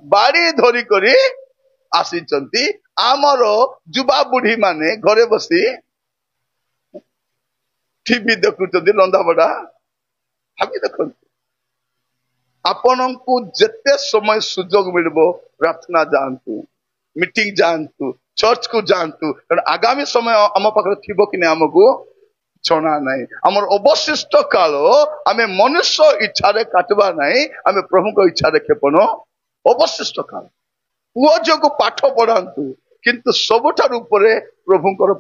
बाड़ी धरी करी आसीचंती आमर युवा बुढ़ी माने घरे बसी टीवी देखुचंती रंधा बड़ा भाभी देखंतु आपनकु जेते समय सुजोग मिलबो प्रार्थना जानतु मीटिंग जानतु चर्च को जानतु कारण आगामी समय आम पाखरे थिबो कि नै हमकु जना नहीं आमर अवशिष्ट काल आमे मनुष्य इच्छा रे काटबा नहीं आमे प्रभु को इच्छा रे खेपन अवशिष्ट काल पुओ जो को पाठ पढ़ांतु किंतु सबठार ऊपरे प्रभुंकर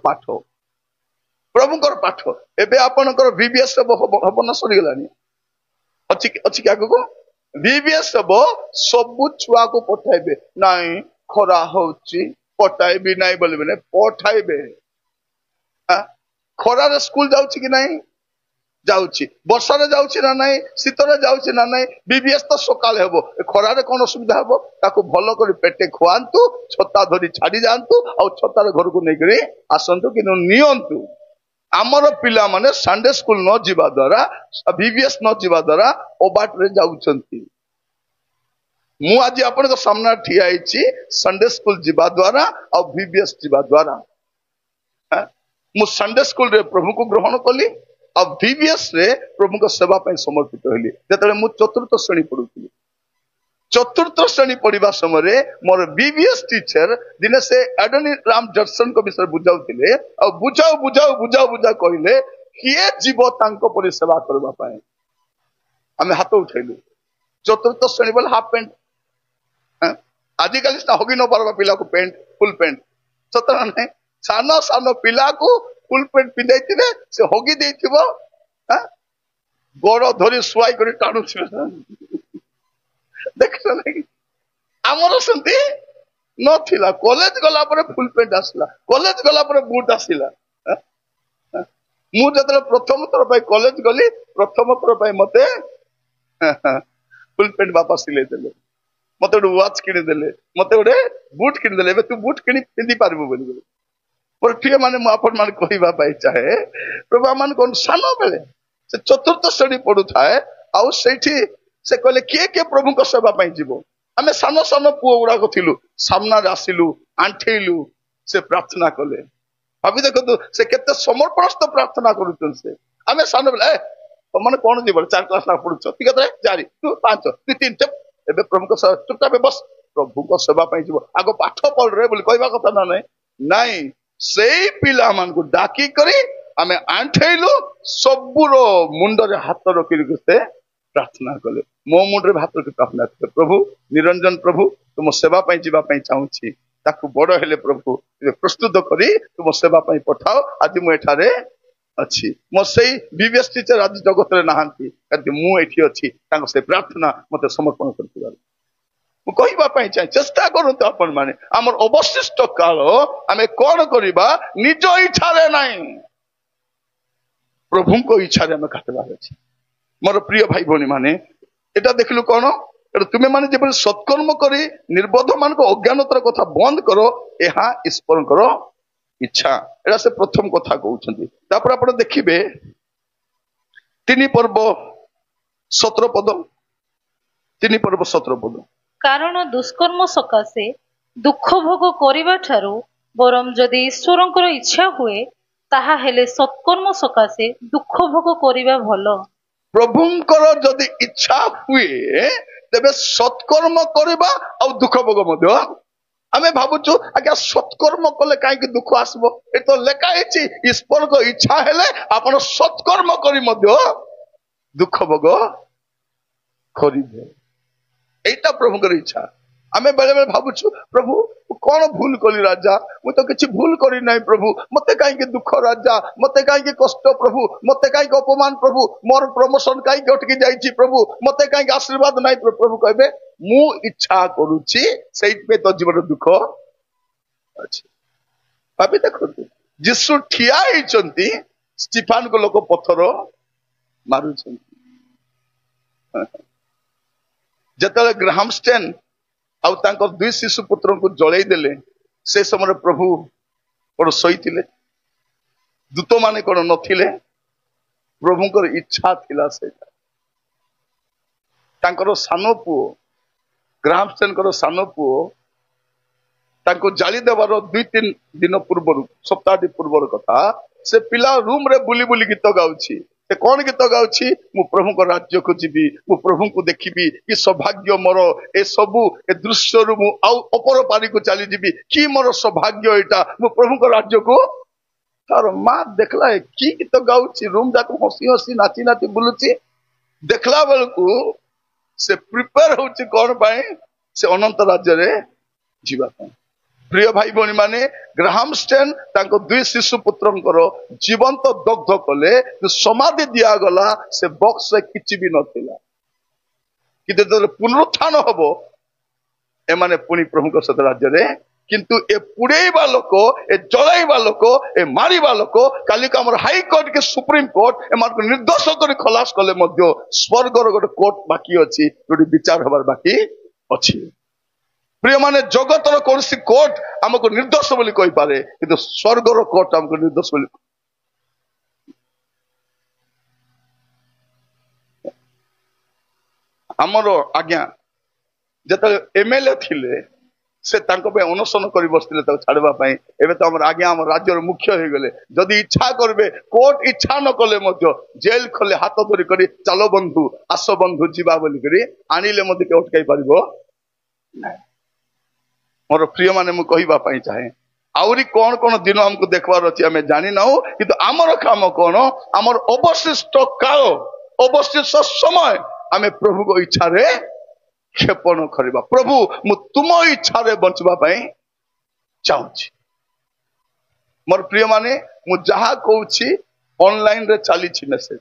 पाठ एबे आपनकर बीबीएस हबो न सरी गलानी अछि अछि क्या को बीबीएस हबो सब छुआ को पठाइबे नाही खरा होची पठाइबे नाही बोलबे ने पठाइबे खरारे स्कूल जाउची कि नाही जाउची वर्षारे जाउची ना नाही शीतरे जाउची ना नाही बीबीएस तो सकाल हेबो खरारे कोन असुविधा हेबो ताको भलो करी पेटे खुआंतु छता धरी छाडी जानतु आ छतारे घर को नै करी आसंतु कि नियंतु आमर पिला माने संडे स्कूल न जीवा द्वारा बीबीएस न जीवा द्वारा ओबाट रे जाउचंती मु आज आपन को सामना ठिया आइची संडे स्कूल जीवा द्वारा आ बीबीएस जीवा द्वारा मु संडे स्कूल रे प्रभु को ग्रहण कली आ बीबीएस रे प्रभु को सेवा पई समर्पित होली जेतले मु चतुर्थ श्रेणी पढुथि चतुर्थ श्रेणी पढ़िबा समय रे मोर बीबीएस टीचर दिने से एडनी राम जॉनसन को विषय बुझाउथिले आ बुझाउ कहिले किए जीव तांको परि सेवा करबा पई हमें हाथ उठैलु चतुर्थ श्रेणी बोल हाफ पैंट आजिकल हगी न पारबा पिला को पैंट फुल पैंट सतरा नहीं सानो सानो पिला को फुल पैंट पिंधाइथिले से हगी देथिबो गोड़ धरी सुआई करी टाणु देखो नहीं आमर सेंती नथिला कॉलेज गला पर फुल पैंट आसला कॉलेज गला पर बूट आसला मु जतले प्रथम थर पाई कॉलेज गली प्रथम थर पाई मते फुल पैंट बापा सिले देले मते गोटे वाच किनी देले मते गोटे बूट किनी देले तू बूट किनी पिंदी पारबो बोली पर ठीक माने मु आपन मान कहिबा पाई चाहे प्रभु मान कोन सानो बेले से चतुर्थ श्रेणी पढु थाए आ सेठी से कहले किए प्रभु को सेवा पाई जीवो आमे सानो सानो पुओ गुडा को थिलु सामना रे आसिलु आंठेलु से प्रार्थना कले भाभी देखो से केते समर्पणस्थ प्रार्थना करूछन से आमे सानो बेले तो माने कोन जीवो 4 क्लास ना पढुछ ठीक है 4 तू 5 तू 3 टे एबे प्रभु को चुपचाप बस प्रभु को सेवा पाई जीवो आगो पाठ पढ़ रे बोली कहबा कथा ना नहीं सेई पिला मान को डाकी करी आमे आंठेलु सबुरो मुंड रे हाथ रखि से प्रार्थना कले मो मुंडरे हाथ रखि प्रार्थना कले प्रभु निरंजन प्रभु तुम सेवा पाई जीवा पाई चाहूची ताकू बड़ हेले प्रभु प्रस्तुत करी तुम सेवा पाई पठाओ आज मु एठारे अछि मो सेई बीबीएस टीचर आज जगत रे नाहंती कति मु एठी अछि तांको से प्रार्थना मते समर्पण करतिबार मु कहिबा पाई चाहे चेष्टा करंतु अपन माने हमर अवशिष्ट काल आमे कोन करिबा निज इच्छा रे नाही प्रभु को इच्छा रे हम काटबार अछि मोर प्रिय भाई भौणी माने एटा देखलु कोन तुमे माने जेबे सत्कर्म करी निर्बोध मान को अज्ञानतर कथा बंद करो एहा ईश्वर करो इच्छा एटा से प्रथम कथा कहउछंती तापर आपण देखिबे 3 पर्व 17 पद 3 पर्व 17 पद कारण दुष्कर्म सकाशे दुख भोग करिबा ठारू बरम जदि ईश्वरंकर इच्छा हुए ताहा हेले सत्कर्म सकाशे दुख भोग करिबा भलो प्रभुंकर जदि इच्छा हुए तेबे सत्कर्म करबा आ दुख भोग मध्य आमे भाबुछु आज्ञा सत्कर्म कले काई कि दुख आसबो ए तो लेखा हेछि ईश्वर को इच्छा हेले आपण सत्कर्म करी मध्य दुख भोग करिबे एटा प्रभुंकर इच्छा आमे बेले बेले भाबुछु प्रभु कौन भूल कली राजा मु तो किछि भूल करी नाही प्रभु मते काई के दुख राजा मते काई के कष्ट प्रभु मते काई के अपमान प्रभु मोर प्रमोशन काई के अटकी जाईछि प्रभु मते काई के आशीर्वाद नाही प्रभु कहबे मु इच्छा करूछि सेहि पे तो जीवन दुख अछि भाबी देखो यीशु ठिया हिचंती स्टीफान को लोक पत्थर मारुछंती जतले ग्राहमस्टेन आउ तांको 2 शिशु पुत्र को जळै देले से समय प्रभु कोन सहितिले दूत माने कोन नथिले प्रभुंकर इच्छा थिला से तांकर सानो पुओ ଗ୍ରାହମଷ୍ଟେନଙ୍କର ସାନ ପୁଅ ତାଙ୍କୁ ଜାଳି ଦେବାର 2-3 ଦିନ ପୂର୍ବରୁ, ସପ୍ତାହଟି ପୂର୍ବର କଥା, ସେ ପିଲା ରୁମ ରେ ବୁଲି ବୁଲି ଗୀତ ଗାଉଛି। ସେ କଣ ଗୀତ ଗାଉଛି? ମୁଁ ପ୍ରଭୁଙ୍କ ରାଜ୍ୟକୁ ଯିବି, ମୁଁ ପ୍ରଭୁଙ୍କୁ ଦେଖିବି, କି ସୌଭାଗ୍ୟ ମୋର, ଏ ସବୁ ଏ ଦୃଶ୍ୟରୁ ମୁଁ ଆଉ ଅପର ପାରିକୁ ଚାଲିଯିବି, କି ମୋର ସୌଭାଗ୍ୟ ଏଇଟା, ମୁଁ ପ୍ରଭୁଙ୍କ ରାଜ୍ୟକୁ। ତାର ମା ଦେଖିଲା କି ଗୀତ ଗାଉଛି, ରୁମ ଯାକ ହସି ହସି ନାଚି ନାଚି ବୁଲୁଛି। ଦେଖିଲା ବେଳକୁ ସେ ପ୍ରିପେୟାର ହଉଛି କଣ ପାଇଁ? ସେ ଅନନ୍ତ ରାଜ୍ୟରେ ଯିବା ପାଇଁ। ପ୍ରିୟ ଭାଇ ଭଉଣୀ ମାନେ, ଗ୍ରାହାମଷ୍ଟେନ୍ ତାଙ୍କ 2 ଶିଶୁ ପୁତ୍ରଙ୍କର ଜୀବନ୍ତ ଦଗ୍ଧ କଲେ। ସମାଧି ଦିଆଗଲା, ସେ ବକ୍ସରେ କିଛି ବି ନଥିଲା। କିନ୍ତୁ ଯେତେବେଳେ ପୁନରୁତ୍ଥାନ ହବ, ଏମାନେ ପୁଣି ପ୍ରଭୁଙ୍କ ସହିତ ରାଜ୍ୟରେ। କିନ୍ତୁ ଏ ପୁଡେଇବା ଲୋକ, ଏ ଜଳାଇବା ଲୋକ, ଏ ମାରିବା ଲୋକ, କାଲିକୁ ଆମର ହାଇକୋର୍ଟ କି ସୁପ୍ରିମ କୋର୍ଟ ଏମାନଙ୍କୁ ନିର୍ଦ୍ଦୋଷ କରି ଖଲାସ କଲେ ମଧ୍ୟ ସ୍ୱର୍ଗର ଗୋଟେ କୋର୍ଟ ବାକି ଅଛି, ଯୋଉଠି ବିଚାର ହବାର ବାକି ଅଛି। ପ୍ରିୟ ମାନେ, ଜଗତର କୌଣସି କୋର୍ଟ ଆମକୁ ନିର୍ଦ୍ଦୋଷ ବୋଲି କହିପାରେ, କିନ୍ତୁ ସ୍ୱର୍ଗର କୋର୍ଟ ଆମକୁ ନିର୍ଦ୍ଦୋଷ ବୋଲି। ଆମର ଆଜ୍ଞା ଯେତେବେଳେ ଏମଏଲଏ ଥିଲେ, ସେ ତାଙ୍କ ପାଇଁ ଅନଶନ କରି ବସିଥିଲେ ତାକୁ ଛାଡିବା ପାଇଁ। ଏବେ ତ ଆମର ଆଜ୍ଞା ଆମ ରାଜ୍ୟର ମୁଖ୍ୟ ହେଇଗଲେ। ଯଦି ଇଚ୍ଛା କରିବେ, କୋର୍ଟ ଇଚ୍ଛା ନ କଲେ ମଧ୍ୟ ଜେଲ ଖୋଲେ ହାତ ଧରି କରି, ଚାଲ ବନ୍ଧୁ, ଆସ ବନ୍ଧୁ ଯିବା ବୋଲିକରି ଆଣିଲେ ମଧ୍ୟ କିଏ ଅଟକାଇ ପାରିବ ନାହିଁ। ମୋର ପ୍ରିୟ ମାନେ, ମୁଁ କହିବା ପାଇଁ ଚାହେଁ, ଆହୁରି କଣ କଣ ଦିନ ଆମକୁ ଦେଖିବାର ଅଛି ଆମେ ଜାଣିନାହୁଁ, କିନ୍ତୁ ଆମର କାମ କଣ? ଆମର ଅବଶିଷ୍ଟ କାଳ, ଅବଶିଷ୍ଟ ସମୟ ଆମେ ପ୍ରଭୁଙ୍କ ଇଚ୍ଛାରେ କ୍ଷେପଣ କରିବା। ପ୍ରଭୁ, ମୁଁ ତୁମ ଇଚ୍ଛାରେ ବଞ୍ଚିବା ପାଇଁ ଚାହୁଁଛି। ମୋର ପ୍ରିୟ ମାନେ, ମୁଁ ଯାହା କହୁଛି ଅନଲାଇନରେ ଚାଲିଛି ମେସେଜ।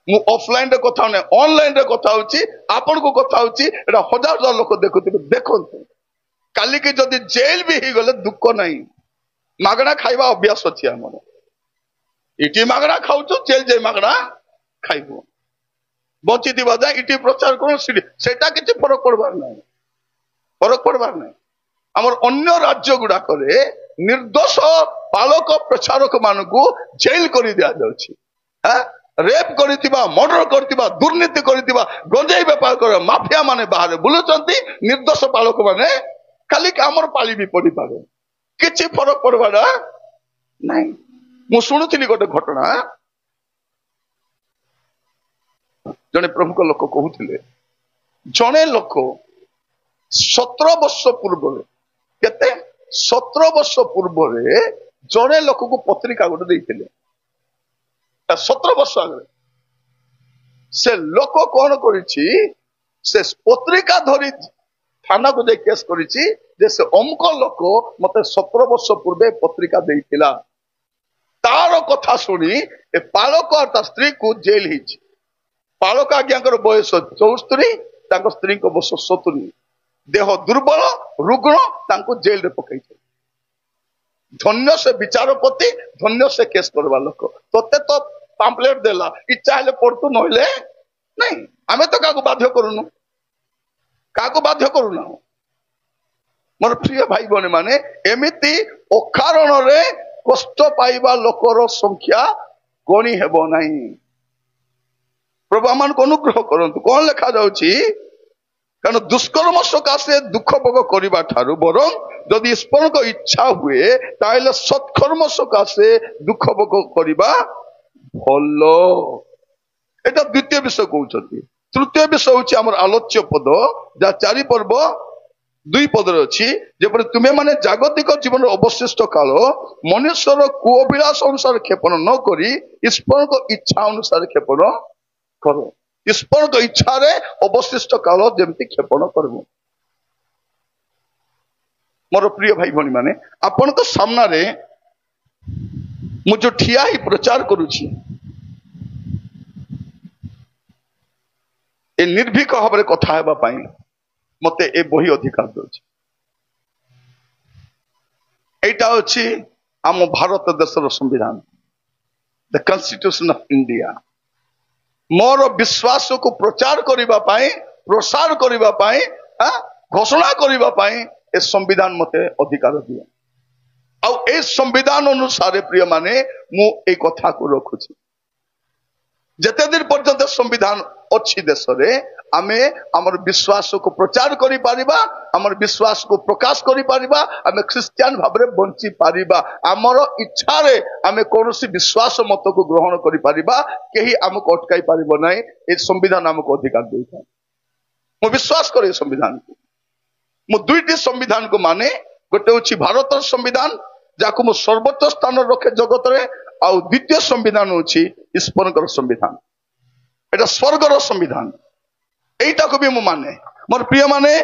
ମୁଁ ଅଫଲାଇନ ରେ କଥା ହଉନି, ଅନଲାଇନ ରେ କଥା ହଉଛି, ଆପଣଙ୍କୁ କଥା ହଉଛି। ଏଟା ହଜାର ହଜାର ଲୋକ ଦେଖୁଥିବେ। ଦେଖନ୍ତୁ, କାଲିକି ଯଦି ଜେଲ ବି ହେଇଗଲେ ଦୁଃଖ ନାହିଁ। ମାଗଣା ଖାଇବା ଅଭ୍ୟାସ ଅଛି ଆମର। ଇଟି ମାଗଣା ଖାଉଛୁ, ଜେଲ ଯାଇ ମାଗଣା ଖାଇବୁ। ବଞ୍ଚିଥିବା ଯାଏ ଇଟି ପ୍ରଚାର କରୁ, ସେଟା କିଛି ଫରକ ପଡିବାର ନାହିଁ, ଫରକ ପଡିବାର ନାହିଁ। ଆମର ଅନ୍ୟ ରାଜ୍ୟ ଗୁଡାକରେ ନିର୍ଦ୍ଦୋଷ ପାଳକ ପ୍ରଚାରକ ମାନଙ୍କୁ ଜେଲ କରି ଦିଆଯାଉଛି। ରେପ୍ କରିଥିବା, ମର୍ଡର କରିଥିବା, ଦୁର୍ନୀତି କରିଥିବା, ଗଞ୍ଜେଇ ବେପାର କରିବା ମାଫିଆ ମାନେ ବାହାରେ ବୁଲୁଛନ୍ତି। ନିର୍ଦ୍ଦୋଷ ପାଳକ ମାନେ, କାଲିକି ଆମର ପାଳି ବି ପଡିପାରେ, କିଛି ଫରକ ପଡିବାର ନାହିଁ। ମୁଁ ଶୁଣୁଥିଲି ଗୋଟେ ଘଟଣା, ଜଣେ ପ୍ରମୁଖ ଲୋକ କହୁଥିଲେ, ଜଣେ ଲୋକ 17 ବର୍ଷ ପୂର୍ବରୁ, କେତେ 17 ବର୍ଷ ପୂର୍ବରେ ଜଣେ ଲୋକକୁ ପତ୍ରିକା ଗୋଟେ ଦେଇଥିଲେ। 17 ବର୍ଷ ଆଗରେ ସେ ଲୋକ କଣ କରିଛି? ସେ ପତ୍ରିକା ଧରି ଥାନାକୁ ଯାଇ କେସ୍ କରିଛି ଯେ ସେ ଅମୁକ ଲୋକ ମତେ 17 ବର୍ଷ ପୂର୍ବେ ପତ୍ରିକା ଦେଇଥିଲା। ତାର କଥା ଶୁଣି ଏ ପାଳକ ଆଉ ତା ସ୍ତ୍ରୀକୁ ଜେଲ ହେଇଛି। ପାଳକ ଆଜ୍ଞାଙ୍କର ବୟସ 74, ତାଙ୍କ ସ୍ତ୍ରୀଙ୍କ ବୟସ 70। ଦେହ ଦୁର୍ବଳ, ରୁଗ୍ଣ, ତାଙ୍କୁ ଜେଲରେ ପକେଇছে। ଧନ୍ୟ ସେ ବିଚାରପତି, ଧନ୍ୟ ସେ କେସ୍ କରିବା ଲୋକ। ତତେ ତ ପାମ୍ପଲେଟ ଦେଲା, ଇଚ୍ଛା ହେଲେ ପଢତୁ, ନହେଲେ ନାଇଁ। ଆମେ ତ କାହାକୁ ବାଧ୍ୟ କରୁନୁ, କାହାକୁ ବାଧ୍ୟ କରୁନା। ମୋର ପ୍ରିୟ ଭାଇ ଭଉଣୀ ମାନେ, ଏମିତି ଅକାରଣରେ କଷ୍ଟ ପାଇବା ଲୋକର ସଂଖ୍ୟା ଗଣି ହେବ ନାହିଁ। ପ୍ରଭୁ ଆମମାନଙ୍କୁ ଅନୁଗ୍ରହ କରନ୍ତୁ। କଣ ଲେଖା ଯାଉଛି? କାରଣ ଦୁଷ୍କର୍ମ ସକାଶେ ଦୁଃଖ ଭୋଗ କରିବା ଠାରୁ ବରଂ ଯଦି ଈଶ୍ୱରଙ୍କ ଇଚ୍ଛା ହୁଏ, ତାହେଲେ ସତ୍କର୍ମ ସକାଶେ ଦୁଃଖ ଭୋଗ କରିବା ଭଲ। ଏଟା ଦ୍ୱିତୀୟ ବିଷୟ କହୁଛନ୍ତି। ତୃତୀୟ ବିଷୟ ହଉଛି ଆମର ଆଲୋଚ୍ୟ ପଦ, ଯାହା 4 ପର୍ବ 2 ପଦରେ ଅଛି। ଯେପରି ତୁମେ ମାନେ ଜାଗତିକ ଜୀବନର ଅବଶିଷ୍ଟ କାଳ ମନୁଷ୍ୟର କୁଅଭିଳାଷ ଅନୁସାରେ କ୍ଷେପଣ ନ କରି ଈଶ୍ୱରଙ୍କ ଇଚ୍ଛା ଅନୁସାରେ କ୍ଷେପଣ କର। ଈଶ୍ୱରଙ୍କ ଇଚ୍ଛାରେ ଅବଶିଷ୍ଟ କାଳ ଯେମିତି କ୍ଷେପଣ କରିବ। ମୋର ପ୍ରିୟ ଭାଇ ଭଉଣୀ ମାନେ, ଆପଣଙ୍କ ସାମ୍ନାରେ ମୁଁ ଯୋଉ ଠିଆ ହେଇ ପ୍ରଚାର କରୁଛି, ଏ ନିର୍ଭୀକ ଭାବରେ କଥା ହେବା ପାଇଁ ମତେ ଏ ବହି ଅଧିକାର ଦଉଛି। এইটা হচ্ছে ଆମ ଭାରତ ଦେଶର ସମ୍ବିଧାନ, ଦ କନଷ୍ଟିଟ୍ୟୁସନ ଅଫ ଇଣ୍ଡିଆ। ମୋର ବିଶ୍ୱାସକୁ ପ୍ରଚାର କରିବା ପାଇଁ, ପ୍ରସାର କରିବା ପାଇଁ, ଘୋଷଣା କରିବା ପାଇଁ ଏ ସମ୍ବିଧାନ ମତେ ଅଧିକାର ଦିଏ। ଆଉ ଏ ସମ୍ବିଧାନ ଅନୁସାରେ ପ୍ରିୟ ମାନେ, ମୁଁ এই କଥାକୁ ରଖୁଛି। ଯେତେ ଦିନ ପର୍ଯ୍ୟନ୍ତ ସମ୍ବିଧାନ अच्छी देश रे आमे हमर विश्वास को प्रचार करि पारिबा हमर विश्वास को प्रकाश करि पारिबा आमे क्रिश्चियन भाबरे बंची पारिबा हमर इच्छा रे आमे कोनोसी विश्वास मत को ग्रहण करि पारिबा केही हमको अटकाई पारिबो नै ए संविधान हमको अधिकार देइथा मो विश्वास करे संविधान को मो दुईटी संविधान को माने गोटे होछि भारत संविधान जाको मो सर्वोच्च स्थान रखे जगत रे आ द्वितीय संविधान होछि ईश्वरकर संविधान एटा स्वर्गर संविधान एटा को भी मो माने मोर प्रिय माने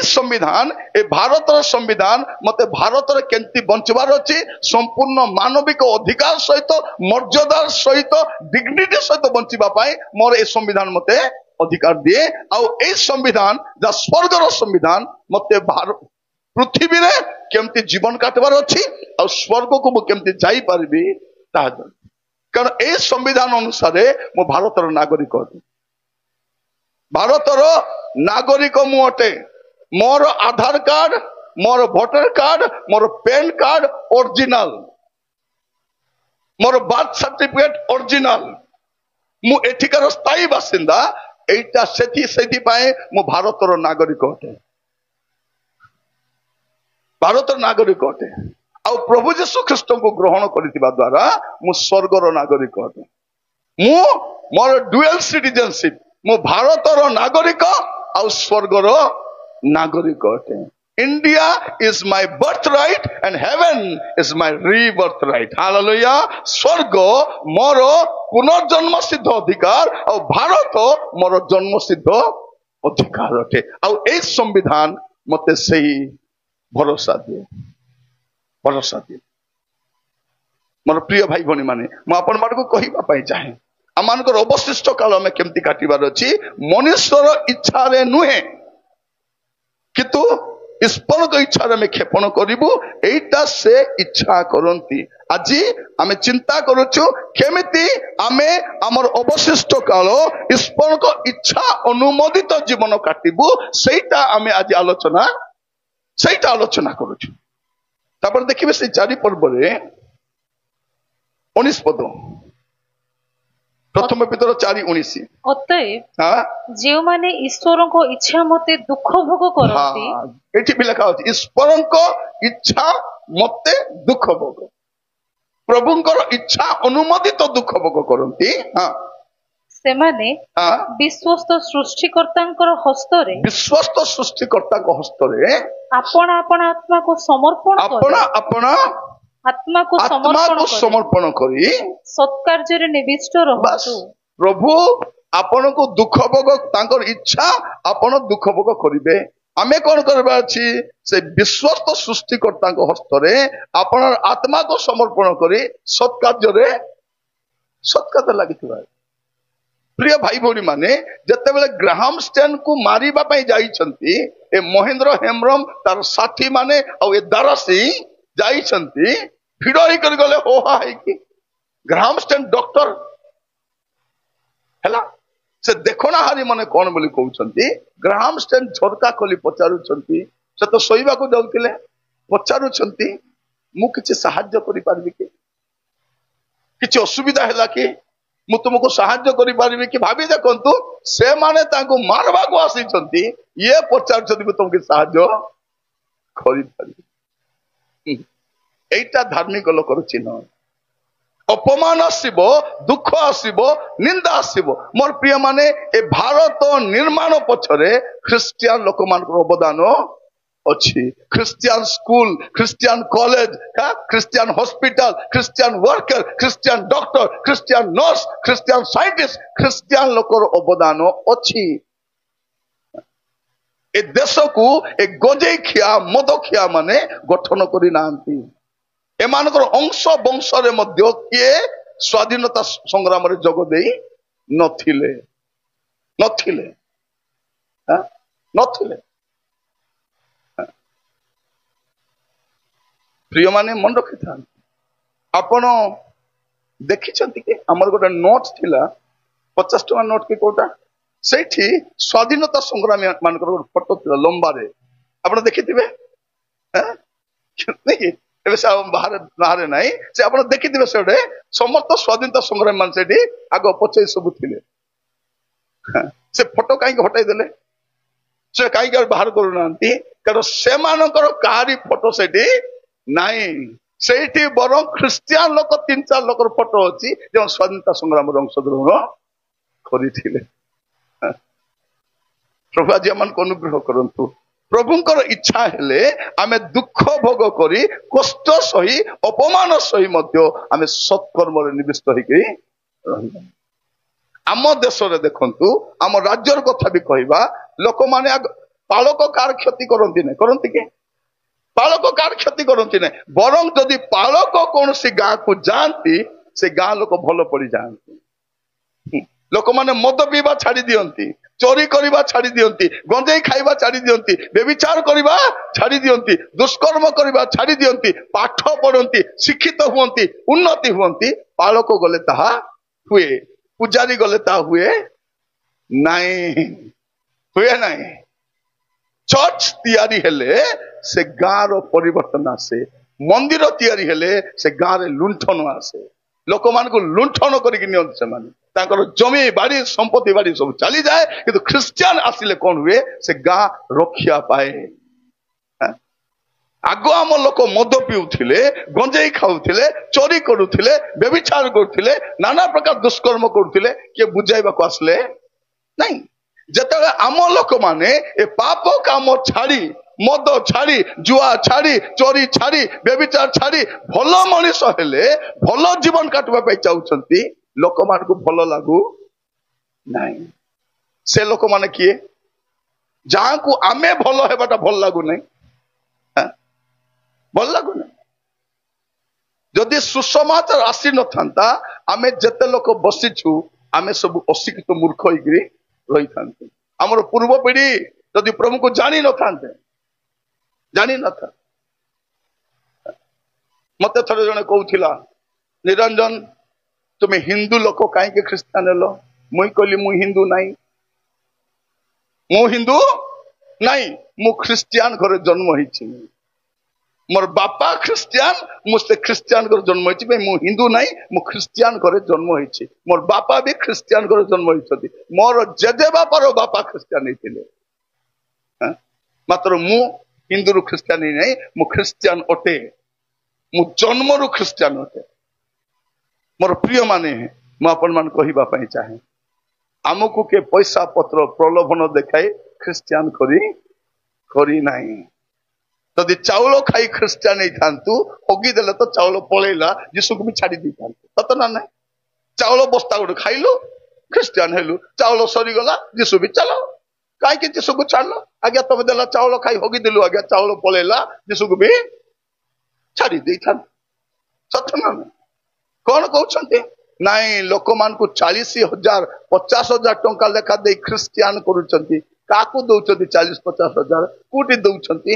संविधान ए भारत संविधान मत भारत केमती बंचबार अच्छी संपूर्ण मानविक अधिकार सहित मर्यादार सहित डिग्निटी सहित बंचापी मोर ए संविधान मत अधिकार दिए आ संविधान जा स्वर्गर संविधान मत पृथ्वी रे केमती जीवन काटबार अच्छी आ स्वर्ग को मु केमती जाई पारबी ताहा कारण ए संविधान अनुसार मो भारतर नागरिक अटे भारतर नागरिक मु अटे मोर आधार कार्ड मोर भोटर कार्ड मोर पैन कार्ड ओरिजिनल मोर बर्थ सर्टिफिकेट ओरिजिनल मु एठिकार स्थायी बासिंदा एटा सेठी पाए मु भारतर नागरिक अटे भारतर नागरिक अटे आ प्रभु यीशु ख्रीष्ट को ग्रहण करथिबा द्वारा मु स्वर्गर नागरिक अटे मु मोर डुअल सिटीजनशिप मु भारतर नागरिक आ स्वर्गर नागरिक अटे India is my birth right and heaven is my rebirth right hallelujah स्वर्ग मोर पुनर्जन्म सिद्ध अधिकार और भारत मोर जन्म सिद्ध अधिकार अटे आ ए संविधान मते सही भरोसा दिए मोर प्रिय भाई भनी माने मु आपण मान को कहिबा पई चाहे आमानकर अवशिष्ट काल में केमती काटिबार अछि मनुष्यर इच्छा रे नुहे किंतु ईश्वर को इच्छा रे क्षेपण करिबु एटा से इच्छा करंती আজি आमे चिंता करूछु केमिति आमे हमर अवशिष्ट काल ईश्वर को इच्छा अनुमोदित जीवन काटिबु सेटा आमे आज आलोचना करूछु तापर देखिबे से 4 पर्व रे 19 पद प्रथम पितर 4:19 अतएव जे माने ईश्वर को इच्छा मते दुख भोग करती एठी भी लिखा अछि ईश्वर को इच्छा मते दुख भोग प्रभुंकर इच्छा अनुमोदित दुख भोग करती सेमाने विश्वस्त सृष्टिकर्तांकर हस्तरे आपण आत्मा को समर्पण आत्मा को समर्पण करी सत्कार्य रे निविष्ट रहतु प्रभु आपण को दुख भोग तांकर इच्छा आपण दुख भोग करिवे आमे कोन करबा अछि से विश्वस्त सृष्टिकर्ता को हस्तरे आपण आत्मा को समर्पण करी सत्कार्य लागिथिबा प्रिय भाई भौणी माने जतेबेले ग्राहम स्टेन को मारिबा पई जाईछंती ए महेंद्र हेम्ब्रम तार साथी माने आ ए दारासी जाईछंती भिड़ ही कर गले होहा है कि ग्राहम स्टेन डॉक्टर हैला से देखो ना हारी माने कोन बोली कहउछंती ग्राहम स्टेन झरका खोली पचारुछंती से तो सोइबा को जाउतिले पचारुछंती मु किछि सहाय्य करि पारबी कि किछि असुविधा हैला कि मु तुमको सहाय्य करि पारबी कि भाबी देखंतु से माने ताको मारबा को आसीछंती ये पचारुछंती तुमके सहाय्य करि पारबी एटा धार्मिक लोकर चिन्ह अपमान आसीबो दुख आसीबो निंदा आसीबो मोर प्रिय माने ए भारत निर्माण पछरे ख्रिस्टियन लोक मानकर अवदान अछि Christian school Christian college Christian hospital Christian worker Christian doctor Christian nurse Christian scientist Christian लोकर अवदान अछि ए देश को ए गजे खिया मद खिया माने गठन करि नांती एमानकर अंश वंश रे मध्य किए स्वाधीनता संग्राम रे जोग देई नथिले नथिले नथिले प्रिय माने मन रखि था आपण देखिछंती कि हमर गोटे नोट थिला 50 टका नोट के कोटा सेठी स्वाधीनता संग्रामी मानकर फोटो थिला लंबा रे ଆପଣ ଦେଖିଥିବେ ନାଇଁ ଏବେ ସେ ବାହାରେ ବାହାରେ ନାହିଁ ସେ ଆପଣ ଦେଖିଥିବେ ସେ ଗୋଟେ ସମସ୍ତ ସ୍ୱାଧୀନତା ସଂଗ୍ରାମୀ ମାନେ ସେଠି ଆଗ ପଛେ ସବୁ ଥିଲେ। ସେ ଫଟୋ କାହିଁକି ହଟାଇ ଦେଲେ? ସେ କାହିଁକି ବାହାର କରୁନାହାନ୍ତି? କାରଣ ସେମାନଙ୍କର କାହାରି ଫଟୋ ସେଠି ନାହିଁ। ସେଇଠି ବରଂ ଖ୍ରୀଷ୍ଟିଆନ ଲୋକ 3-4 ଲୋକର ଫଟୋ ଅଛି ଯେଉଁ ସ୍ୱାଧୀନତା ସଂଗ୍ରାମରେ ଅଂଶଗ୍ରହଣ କରିଥିଲେ। ପ୍ରଭୁ ଆଜି ଆମମାନଙ୍କୁ ଅନୁଗ୍ରହ କରନ୍ତୁ। ପ୍ରଭୁଙ୍କର ଇଚ୍ଛା ହେଲେ ଆମେ ଦୁଃଖ ଭୋଗ କରି କଷ୍ଟ ସହି ଅପମାନ ସହି ମଧ୍ୟ ଆମେ ସତ୍କର୍ମରେ ନିବିଷ୍ଟ ହେଇକି ରହିବା। ଆମ ଦେଶରେ ଦେଖନ୍ତୁ, ଆମ ରାଜ୍ୟର କଥା ବି କହିବା, ଲୋକମାନେ ପାଳକ କାହାର କ୍ଷତି କରନ୍ତି ନାହିଁ, କରନ୍ତି କି? ପାଳକ କାହାର କ୍ଷତି କରନ୍ତି ନାହିଁ। ବରଂ ଯଦି ପାଳକ କୌଣସି ଗାଁକୁ ଯାଆନ୍ତି ସେ ଗାଁ ଲୋକ ଭଲ ପଡିଯାଆନ୍ତି। ଲୋକମାନେ ମଦ ପିଇବା ଛାଡି ଦିଅନ୍ତି, ଚୋରି କରିବା ଛାଡି ଦିଅନ୍ତି, ଗଞ୍ଜେଇ ଖାଇବା ଛାଡି ଦିଅନ୍ତି, ବ୍ୟଭିଚାର କରିବା ଛାଡି ଦିଅନ୍ତି, ଦୁଷ୍କର୍ମ କରିବା ଛାଡି ଦିଅନ୍ତି, ପାଠ ପଢନ୍ତି, ଶିକ୍ଷିତ ହୁଅନ୍ତି, ଉନ୍ନତି ହୁଅନ୍ତି। ପାଳକ ଗଲେ ତାହା ହୁଏ, ପୂଜାରୀ ଗଲେ ତାହା ହୁଏ ନାହିଁ, ହୁଏ ନାହିଁ। ଚର୍ଚ୍ଚ ତିଆରି ହେଲେ ସେ ଗାଁର ପରିବର୍ତ୍ତନ ଆସେ, ମନ୍ଦିର ତିଆରି ହେଲେ ସେ ଗାଁରେ ଲୁଣ୍ଠନ ଆସେ, ଲୋକମାନଙ୍କୁ ଲୁଣ୍ଠନ କରିକି ନିଅନ୍ତି ସେମାନେ, ତାଙ୍କର ଜମି ବାଡି ସମ୍ପତ୍ତି ବାଡି ସବୁ ଚାଲିଯାଏ। କିନ୍ତୁ ଖ୍ରୀଷ୍ଟିଆନ ଆସିଲେ କଣ ହୁଏ? ସେ ଗାଁ ରକ୍ଷା ପାଏ। ଆଗ ଆମ ଲୋକ ମଦ ପିଉଥିଲେ, ଗଞ୍ଜେଇ ଖାଉଥିଲେ, ଚୋରି କରୁଥିଲେ, ବ୍ୟଭିଚାର କରୁଥିଲେ, ନାନା ପ୍ରକାର ଦୁଷ୍କର୍ମ କରୁଥିଲେ, କିଏ ବୁଝାଇବାକୁ ଆସିଲେ ନାଇଁ। ଯେତେବେଳେ ଆମ ଲୋକମାନେ ଏ ପାପ କାମ ଛାଡି, ମଦ ଛାଡି, ଜୁଆ ଛାଡି, ଚୋରି ଛାଡି, ବ୍ୟଭିଚାର ଛାଡି ଭଲ ମଣିଷ ହେଲେ, ଭଲ ଜୀବନ କାଟିବା ପାଇଁ ଚାହୁଁଛନ୍ତି, ଲୋକମାନଙ୍କୁ ଭଲ ଲାଗୁ ନାହିଁ। ସେ ଲୋକମାନେ କିଏ? ଯାହାକୁ ଆମେ ଭଲ ହେବାଟା ଭଲ ଲାଗୁନାହିଁ, ଭଲ ଲାଗୁନାହିଁ। ଯଦି ସୁସମାଚାର ଆସିନଥାନ୍ତା, ଆମେ ଯେତେ ଲୋକ ବସିଛୁ ଆମେ ସବୁ ଅଶିକ୍ଷିତ ମୂର୍ଖ ହେଇକିରି ରହିଥାନ୍ତେ। ଆମର ପୂର୍ବ ପିଢି ଯଦି ପ୍ରଭୁଙ୍କୁ ଜାଣିନଥାନ୍ତେ, ମତେ ଥରେ ଜଣେ କହୁଥିଲା, ନିରଞ୍ଜନ ତୁମେ ହିନ୍ଦୁ ଲୋକ କାହିଁକି ଖ୍ରୀଷ୍ଟିଆନ ହେଲ? ମୁଇଁ କହିଲି ମୁଁ ହିନ୍ଦୁ ନାହିଁ, ମୁଁ ଖ୍ରୀଷ୍ଟିଆନ ଘରେ ଜନ୍ମ ହେଇଛି, ମୋର ବାପା ଖ୍ରୀଷ୍ଟିଆନ, ମୁଁ ସେ ଖ୍ରୀଷ୍ଟିଆନ ଘରେ ଜନ୍ମ ହେଇଛି, ମୁଁ ହିନ୍ଦୁ ନାହିଁ, ମୁଁ ଖ୍ରୀଷ୍ଟିଆନ ଘରେ ଜନ୍ମ ହେଇଛି। ମୋର ବାପା ବି ଖ୍ରୀଷ୍ଟିଆନ ଘରେ ଜନ୍ମ ହେଇଛନ୍ତି, ମୋର ଜେଜେ ବାପାର ବାପା ଖ୍ରୀଷ୍ଟିଆନ ହେଇଥିଲେ। ମାତ୍ର ମୁଁ ହିନ୍ଦୁରୁ ଖ୍ରୀଷ୍ଟିଆନ ନାହିଁ, ମୁଁ ଖ୍ରୀଷ୍ଟିଆନ ଅଟେ, ମୁଁ ଜନ୍ମରୁ ଖ୍ରୀଷ୍ଟିଆନ ଅଟେ। ମୋର ପ୍ରିୟ ମାନେ, ମୁଁ ଆପଣ ମାନ କହିବା ପାଇଁ ଚାହେଁ, ଆମକୁ କିଏ ପଇସା ପତ୍ର ପ୍ରଲୋଭନ ଦେଖାଇ ଖ୍ରୀଷ୍ଟିଆନ କରି ନାହିଁ। ଯଦି ଚାଉଳ ଖାଇ ଖ୍ରୀଷ୍ଟିଆନ ହେଇଥାନ୍ତୁ, ହଗିଦେଲେ ତ ଚାଉଳ ପଳେଇଲା, ଯୀଶୁକୁ ବି ଛାଡି ଦେଇଥାନ୍ତୁ, ସତ ନା ନାହିଁ? ଚାଉଳ ବସ୍ତା ଗୋଟେ ଖାଇଲୁ, ଖ୍ରୀଷ୍ଟିଆନ ହେଲୁ, ଚାଉଳ ସରିଗଲା, ଯୀଶୁ ବି ଚାଲ, କାହିଁକି ଯୀଶୁକୁ ଛାଡିଲ? ଆଜ୍ଞା ତମେ ଦେଲା ଚାଉଳ ଖାଇ ହଗିଦେଲୁ, ଆଜ୍ଞା ଚାଉଳ ପଳେଇଲା, ଯୀଶୁକୁ ବି ଛାଡି ଦେଇଥାନ୍ତୁ, ସତ ନା ନାହିଁ? କଣ କହୁଛନ୍ତି? ନାଇଁ, ଲୋକମାନଙ୍କୁ 40,000 50,000 ଟଙ୍କା ଲେଖା ଦେଇ ଖ୍ରୀଷ୍ଟିଆନ କରୁଛନ୍ତି। କାହାକୁ ଦଉଛନ୍ତି 40-50,000? କୋଉଠି ଦଉଛନ୍ତି?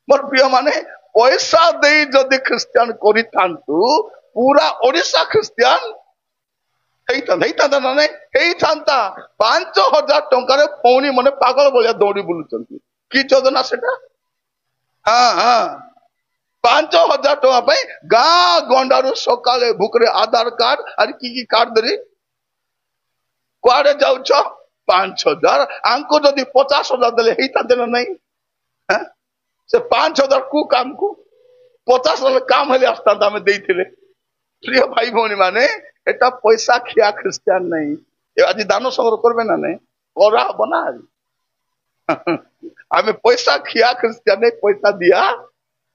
ମୋର ପ୍ରିୟ ମାନେ, ପଇସା ଦେଇ ଯଦି ଖ୍ରୀଷ୍ଟିଆନ କରିଥାନ୍ତୁ, ପୁରା ଓଡିଶା ଖ୍ରୀଷ୍ଟିଆନ ହେଇଥାନ୍ତା ନା ନାଇଁ? ହେଇଥାନ୍ତା। 5,000 ଟଙ୍କାରେ ପୌଣି ମାନେ ପାଗଳ ଭଳିଆ ଦୌଡ଼ି ବୁଲୁଛନ୍ତି। କି ଯୋଜନା ସେଟା? 5,000 ଟଙ୍କା ପାଇଁ ଗାଁ ଗଣ୍ଡାରୁ ସକାଳେ ଭୁକରେ ଆଧାର କାର୍ଡ ଆରେ କି କାର୍ଡ ଧରି କୁଆଡେ ଯାଉଛ? 5,000। ଆଙ୍କୁ ଯଦି 50,000 ଦେଲେ ହେଇଥାନ୍ତେ ନା ନାଇଁ? ସେ 5,000 କୁ କାମକୁ 50,000 କାମ ହେଲେ ଆସିଥାନ୍ତା, ଆମେ ଦେଇଥିଲେ। ପ୍ରିୟ ଭାଇ ଭଉଣୀ ମାନେ, এটা ପଇସା ଖିଆ ଖ୍ରୀଷ୍ଟିଆନ ନାହିଁ। ଆଜି ଦାନ ସଂଗ୍ରହ করবে না নাই? করা হব না। ଆମେ ପଇସା ଖିଆ ଖ୍ରୀଷ୍ଟିଆନ, ପଇସା ଦିଆ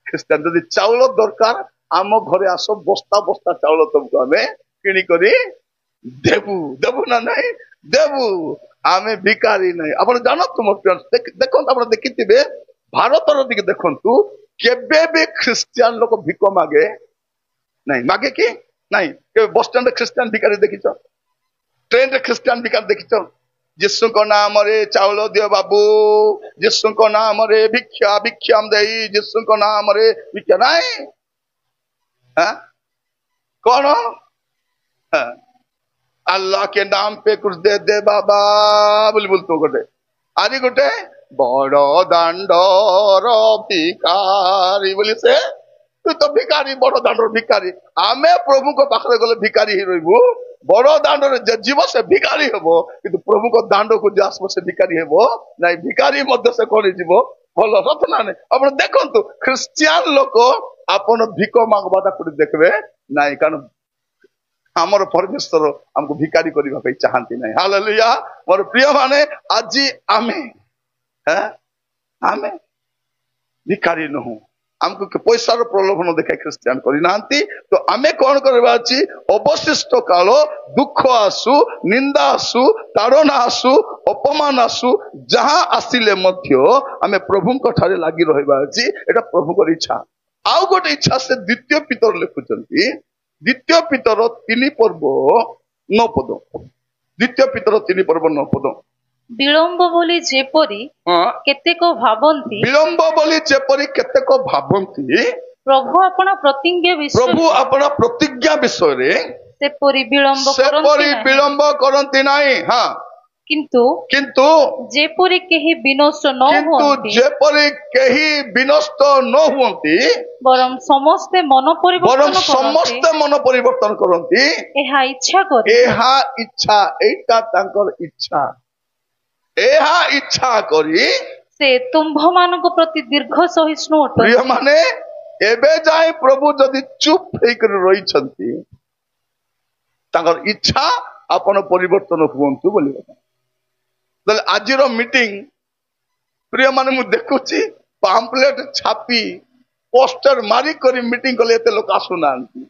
ଖ୍ରୀଷ୍ଟିଆନ। ଯଦି ଚାଉଳ ଦରକାର ଆମ ଘରେ ଆସ, ବସ୍ତା ବସ୍ତା ଚାଉଳ ତମକୁ ଆମେ କିଣିକରି ଦେବୁ ନା ନାହିଁ? ଦେବୁ। ଆମେ ଭିକାରୀ ନାହିଁ। ଆପଣ ଜାଣନ୍ତୁ ମୋ ପ୍ରିୟ, ଦେଖନ୍ତୁ, ଆପଣ ଦେଖିଥିବେ ଭାରତର ଦିକେ ଦେଖନ୍ତୁ, କେବେ ବି ଖ୍ରୀଷ୍ଟିଆନ ଲୋକ ଭିକ ମାଗେ ନାହିଁ। ମାଗେ କି ନାଇଁ? କେବେ ବସଷ୍ଟାଣ୍ଡରେ ଖ୍ରୀଷ୍ଟିଆନ ଭିକାରୀ ଦେଖିଛ? ଟ୍ରେନରେ ଖ୍ରୀଷ୍ଟିଆନ ଭିକାରୀ ଦେଖିଛ? ଯୀଶୁଙ୍କ ନାମରେ ଚାଉଳ ଦିଅ ବାବୁ, ଯୀଶୁଙ୍କ ନାମରେ ଭିକ୍ଷାମ ଦେଇ, ଯୀଶୁଙ୍କ ନାମରେ ଭିକ୍ଷା ନାହିଁ। କଣ? अल्लाह के नाम पे कुछ दे दे बाबा बोली बोलतो गोटे। आरी गोटे ବଡ ଦାଣ୍ଡର ଭିକାରୀ ବୋଲି ସେ ତୁ ତ ଭିକାରୀ, ବଡ ଦାଣ୍ଡର ଭିକାରୀ। ଆମେ ପ୍ରଭୁଙ୍କ ପାଖରେ ଗଲେ ଭିକାରୀ ହେଇ ରହିବୁ। ବଡ ଦାଣ୍ଡରେ ଯେ ଯିବ ସେ ଭିକାରୀ ହେବ, କିନ୍ତୁ ପ୍ରଭୁଙ୍କ ଦାଣ୍ଡକୁ ଯେ ଆସିବ ସେ ଭିକାରୀ ହେବ ନାଇଁ। ଭିକାରୀ ମଧ୍ୟ ସେ କରିଯିବ। ଭଲ ସତ ନା ନାଇଁ? ଆପଣ ଦେଖନ୍ତୁ ଖ୍ରୀଷ୍ଟିଆନ ଲୋକ ଆପଣ ଭିକ ମାଗବାଟା କୋଉଠି ଦେଖିବେ ନାଇଁ, କାରଣ ଆମର ପରମେଶ୍ୱର ଆମକୁ ଭିକାରୀ କରିବା ପାଇଁ ଚାହାନ୍ତି ନାହିଁ। ହାଲେଲୁୟା। ମୋର ପ୍ରିୟ ମାନେ, ଆଜି ଆମେ ଭିକାରୀ ନୁହଁ। ଆମକୁ ପଇସାର ପ୍ରଲୋଭନ ଦେଖାଇ ଖ୍ରୀଷ୍ଟିଆନ କରିନାହାନ୍ତି। ତ ଆମେ କଣ କରିବା ଅଛି? ଅବଶିଷ୍ଟ କାଳ ଦୁଃଖ ଆସୁ, ନିନ୍ଦା ଆସୁ, ତାଡ଼ନା ଆସୁ, ଅପମାନ ଆସୁ, ଯାହା ଆସିଲେ ମଧ୍ୟ ଆମେ ପ୍ରଭୁଙ୍କ ଠାରେ ଲାଗି ରହିବା ଅଛି। ଏଟା ପ୍ରଭୁଙ୍କର ଇଚ୍ଛା। ଆଉ ଗୋଟେ ଇଚ୍ଛା ସେ ଦ୍ୱିତୀୟ ପିତର ଲେଖୁଛନ୍ତି, ଦ୍ୱିତୀୟ ପିତର 3 ପର୍ବ 9 ପଦ। ଦ୍ୱିତୀୟ ପିତର 3 ପର୍ବ 9 ପଦ। ବିଳମ୍ବ ବୋଲି ଯେପରି କେତେକ ଭାବନ୍ତି, ବିଳମ୍ବ ବୋଲି ଯେପରି କେତେକ ଭାବନ୍ତି, ପ୍ରଭୁ ଆପଣା ପ୍ରତିଜ୍ଞା ବିଷୟରେ ସେପରି ବିଳମ୍ବ କରନ୍ତି ନାହିଁ। କିନ୍ତୁ ଯେପରି କେହି ବିନଷ୍ଟ ନ ହୁଅନ୍ତି, ବରଂ ସମସ୍ତେ ମନ ପରିବର୍ତ୍ତନ କରନ୍ତି। ଏହା ଇଚ୍ଛା ଏଇଟା ତାଙ୍କର ଇଚ୍ଛା। ଏହା ଇଚ୍ଛା କରି ସେ ତୁମ୍ଭମାନଙ୍କ ପ୍ରତି ଦୀର୍ଘ ସହିଷ୍ଣୁ ଅଟନ୍ତି। ପ୍ରିୟମାନେ, ଏବେ ଯାଏ ପ୍ରଭୁ ଯଦି ଚୁପ୍ ହେଇକରି ରହିଛନ୍ତି, ତାଙ୍କର ଇଚ୍ଛା ଆପଣ ପରିବର୍ତ୍ତନ ହୁଅନ୍ତୁ ବୋଲି। ଆଜିର ମିଟିଂ ପ୍ରିୟମାନେ, ମୁଁ ଦେଖୁଛି ପାମ୍ପଲେଟ ଛାପି ପୋଷ୍ଟର ମାରି କରି ମିଟିଂ କଲେ ଏତେ ଲୋକ ଆସୁନାହାନ୍ତି।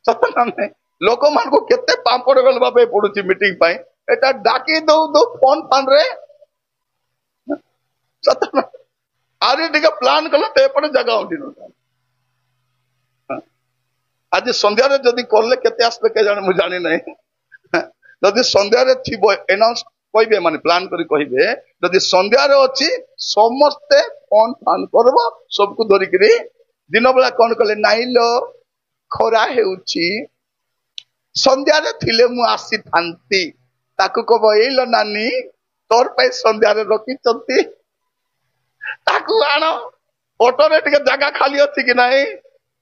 ସତ ନା ନାହିଁ? ଲୋକମାନଙ୍କୁ କେତେ ପାମ୍ପଡ଼ ବେଲବା ପାଇଁ ପଡୁଛି ମିଟିଂ ପାଇଁ। ଏଟା ଡାକି ଦଉ ଫୋନ ଫାନରେ। ସତ ନା? ଆରି ଟିକେ ପ୍ଲାନ୍ କଲେ ତ ଏପଟେ ଜାଗା ଉଠି ନଥାଏ। ଆଜି ସନ୍ଧ୍ୟାରେ ଯଦି କଲେ କେତେ ଆସିବେ କେଜାଣି, ମୁଁ ଜାଣି ନାହିଁ। ଯଦି ସନ୍ଧ୍ୟାରେ ଥିବ ଏନାଉନ୍ସ କହିବେ, ମାନେ ପ୍ଲାନ୍ କରି କହିବେ। ଯଦି ସନ୍ଧ୍ୟାରେ ଅଛି ସମସ୍ତେ ଫୋନ ଫାନ୍ କରବ, ସବୁକୁ ଧରିକିରି। ଦିନ ବେଳା କଣ କଲେ, ନାଇଁ ଲୋ ଖରା ହେଉଛି, ସନ୍ଧ୍ୟାରେ ଥିଲେ ମୁଁ ଆସିଥାନ୍ତି। ତାକୁ କବ, ଏଇଲ ନାନୀ ତୋର ପାଇଁ ସନ୍ଧ୍ୟାରେ ରଖିଛନ୍ତି, ତାକୁ ଆଣ। ଅଟୋରେ ଟିକେ ଜାଗା ଖାଲି ଅଛି କି ନାହିଁ,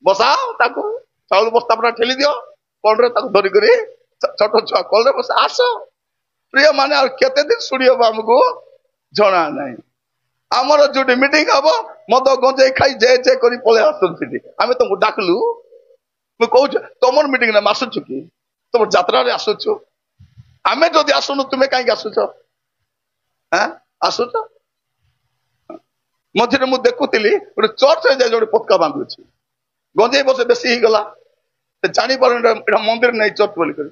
ବସାଅ ତାକୁ। ଚାଉଳ ବସ୍ତା ପୁରା ଠେଲି ଦିଅ, କଳରେ ତାକୁ ଧରିକରି। ଛୋଟ ଛୁଆ କଳରେ ବସା, ଆସ। ପ୍ରିୟ ମାନେ, ଆଉ କେତେ ଦିନ ଶୁଣି ହବ ଆମକୁ ଜଣା ନାହିଁ। ଆମର ଯୋଉଠି ମିଟିଂ ହବ, ମଦ ଗଞ୍ଜେଇ ଖାଇ ଯେ କରି ପଳେଇ ଆସୁଛନ୍ତି। ଆମେ ତମକୁ ଡାକିଲୁ, ମୁଁ କହୁଛୁ ତମର ମିଟିଂ ନା ଆସୁଛୁ କି? ତମର ଯାତ୍ରାରେ ଆସୁଛୁ। ଆମେ ଯଦି ଆସୁନୁ ତୁମେ କାହିଁକି ଆସୁଛ? ଆସୁଛ। ମଝିରେ ମୁଁ ଦେଖୁଥିଲି ଗୋଟେ ଚର୍ଚ୍ଚରେ ଯାଇ ଗୋଟେ ପତାକା ବାନ୍ଧୁଛି। ଗଞ୍ଜେଇ ବର୍ଷ ବେଶୀ ହେଇଗଲା, ଜାଣିପାରୁନି ଏଟା ମନ୍ଦିର ନାହିଁ ଚର୍ଚ୍ଚ ବୋଲି କରି।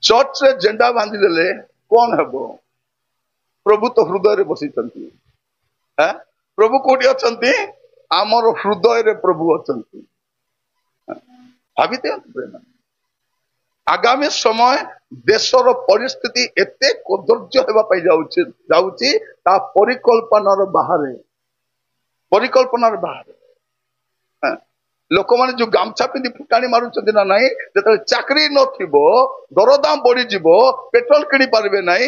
ଚର୍ଚ୍ଚରେ ଜେଣ୍ଡା ବାନ୍ଧିଦେଲେ କଣ ହେବ? ପ୍ରଭୁ ତ ହୃଦୟରେ ବସିଛନ୍ତି। ପ୍ରଭୁ କୋଉଠି ଅଛନ୍ତି? ଆମର ହୃଦୟରେ ପ୍ରଭୁ ଅଛନ୍ତି। ଭାବି ଦିଅନ୍ତୁ, ଆଗାମୀ ସମୟ ଦେଶର ପରିସ୍ଥିତି ଏତେ କଦର୍ଯ୍ୟ ହେବା ପାଇଁ ଯାଉଛି, ତା ପରିକଳ୍ପନାର ବାହାରେ। ଲୋକମାନେ ଯୋଉ ଗାମଛା ପିନ୍ଧି ଫୁଟାଣି ମାରୁଛନ୍ତି ନା ନାହିଁ, ଯେତେବେଳେ ଚାକିରି ନଥିବ, ଦରଦାମ ବଢିଯିବ, ପେଟ୍ରୋଲ କିଣି ପାରିବେ ନାହିଁ,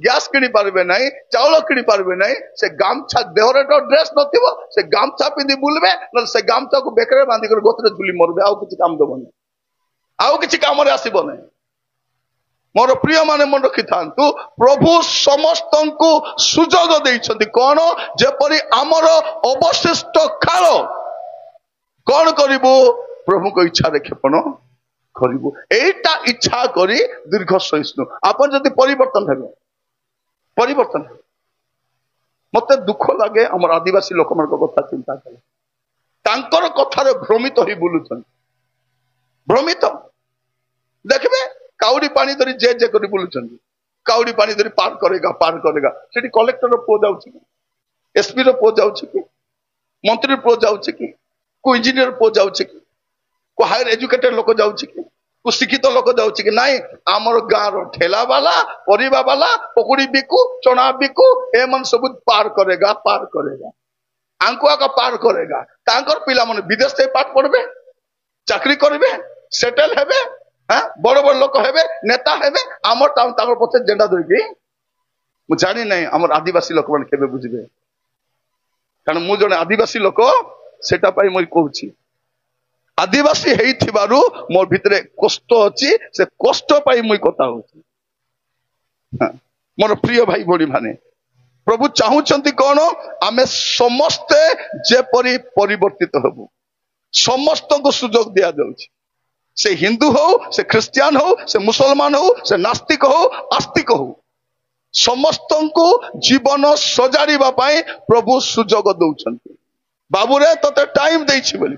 ଗ୍ୟାସ କିଣି ପାରିବେ ନାହିଁ, ଚାଉଳ କିଣି ପାରିବେ ନାହିଁ, ସେ ଗାମଛା, ଦେହରେ ଡ୍ରେସ ନଥିବ, ସେ ଗାମଛା ପିନ୍ଧି ବୁଲିବେ, ନହେଲେ ସେ ଗାମଛାକୁ ବେକରେ ବାନ୍ଧିକରି ଗୋତରେ ଝୁଲି ମରିବେ। ଆଉ କିଛି କାମ ଦେବନି, ଆଉ କିଛି କାମରେ ଆସିବ ନାହିଁ। ମୋର ପ୍ରିୟ ମାନେ ମନେ ରଖିଥାନ୍ତୁ, ପ୍ରଭୁ ସମସ୍ତଙ୍କୁ ସୁଯୋଗ ଦେଇଛନ୍ତି। କଣ? ଯେପରି ଆମର ଅବଶିଷ୍ଟ କାଳ କଣ କରିବୁ? ପ୍ରଭୁଙ୍କ ଇଚ୍ଛାରେ କ୍ଷେପଣ କରିବୁ। ଏଇଟା ଇଚ୍ଛା କରି ଦୀର୍ଘ ସହିଷ୍ଣୁ। ଆପଣ ଯଦି ପରିବର୍ତ୍ତନ ହେବେ। ମତେ ଦୁଃଖ ଲାଗେ ଆମର ଆଦିବାସୀ ଲୋକମାନଙ୍କ କଥା ଚିନ୍ତା କଲେ। ତାଙ୍କର କଥାରେ ଭ୍ରମିତ ହେଇ ବୁଲୁଛନ୍ତି। ଭ୍ରମିତ। ଦେଖିବେ କାଉଡି ପାଣି ଧରି ଯେ କରି ବୁଲୁଛନ୍ତି। କାଉଡି ପାଣି ଧରି ପାର କରେଗା। ସେଠି କଲେକ୍ଟର ପୁଅ ଯାଉଛି କି? ଏସପି ର ପୁଅ ଯାଉଛି କି? ମନ୍ତ୍ରୀ ପୁଅ ଯାଉଛି କି? କୋଉ ଇଞ୍ଜିନିୟର ପୁଅ ଯାଉଛି କି? କୋଉ ହାୟର ଏଜୁକେଟେଡ ଲୋକ ଯାଉଛି କି? କୋଉ ଶିକ୍ଷିତ ଲୋକ ଯାଉଛି କି? ନାଇଁ, ଆମର ଗାଁର ଠେଲା ବାଲା, ପରିବା ବାଲା, ପକୁଡି ବିକୁ, ଚଣା ବିକୁ, ଏମାନେ ସବୁ ପାର କରେଗା। ଆଙ୍କୁ ଆଗ ପାର କରେଗା। ତାଙ୍କର ପିଲାମାନେ ବିଦେଶ ପାଠ ପଢିବେ, ଚାକିରି କରିବେ, ସେଟେଲ ହେବେ, ବଡ ବଡ ଲୋକ ହେବେ, ନେତା ହେବେ। ଆମର ତାଙ୍କର ପଛରେ ଜେଣ୍ଡା ଧରିକି ମୁଁ ଜାଣି ନାହିଁ ଆମର ଆଦିବାସୀ ଲୋକମାନେ କେବେ ବୁଝିବେ, କାରଣ ମୁଁ ଜଣେ ଆଦିବାସୀ ଲୋକ, ସେଟା ପାଇଁ ମୁଁ କହୁଛି। ଆଦିବାସୀ ହେଇଥିବାରୁ ମୋ ଭିତରେ କଷ୍ଟ ଅଛି, ସେ କଷ୍ଟ ପାଇଁ ମୁଁ କଥା ହଉଛି। ମୋର ପ୍ରିୟ ଭାଇ ଭଉଣୀ ମାନେ, ପ୍ରଭୁ ଚାହୁଁଛନ୍ତି କଣ? ଆମେ ସମସ୍ତେ ଯେପରି ପରିବର୍ତ୍ତିତ ହବୁ। ସମସ୍ତଙ୍କୁ ସୁଯୋଗ ଦିଆଯାଉଛି, ସେ ହିନ୍ଦୁ ହଉ, ସେ ଖ୍ରୀଷ୍ଟିଆନ ହଉ, ସେ ମୁସଲମାନ ହଉ, ସେ ନାସ୍ତିକ ହଉ, ଆସ୍ତିକ ହଉ, ସମସ୍ତଙ୍କୁ ଜୀବନ ସଜାଡ଼ିବା ପାଇଁ ପ୍ରଭୁ ସୁଯୋଗ ଦଉଛନ୍ତି। ବାବୁରେ ତତେ ଟାଇମ ଦେଇଛି ବୋଲି।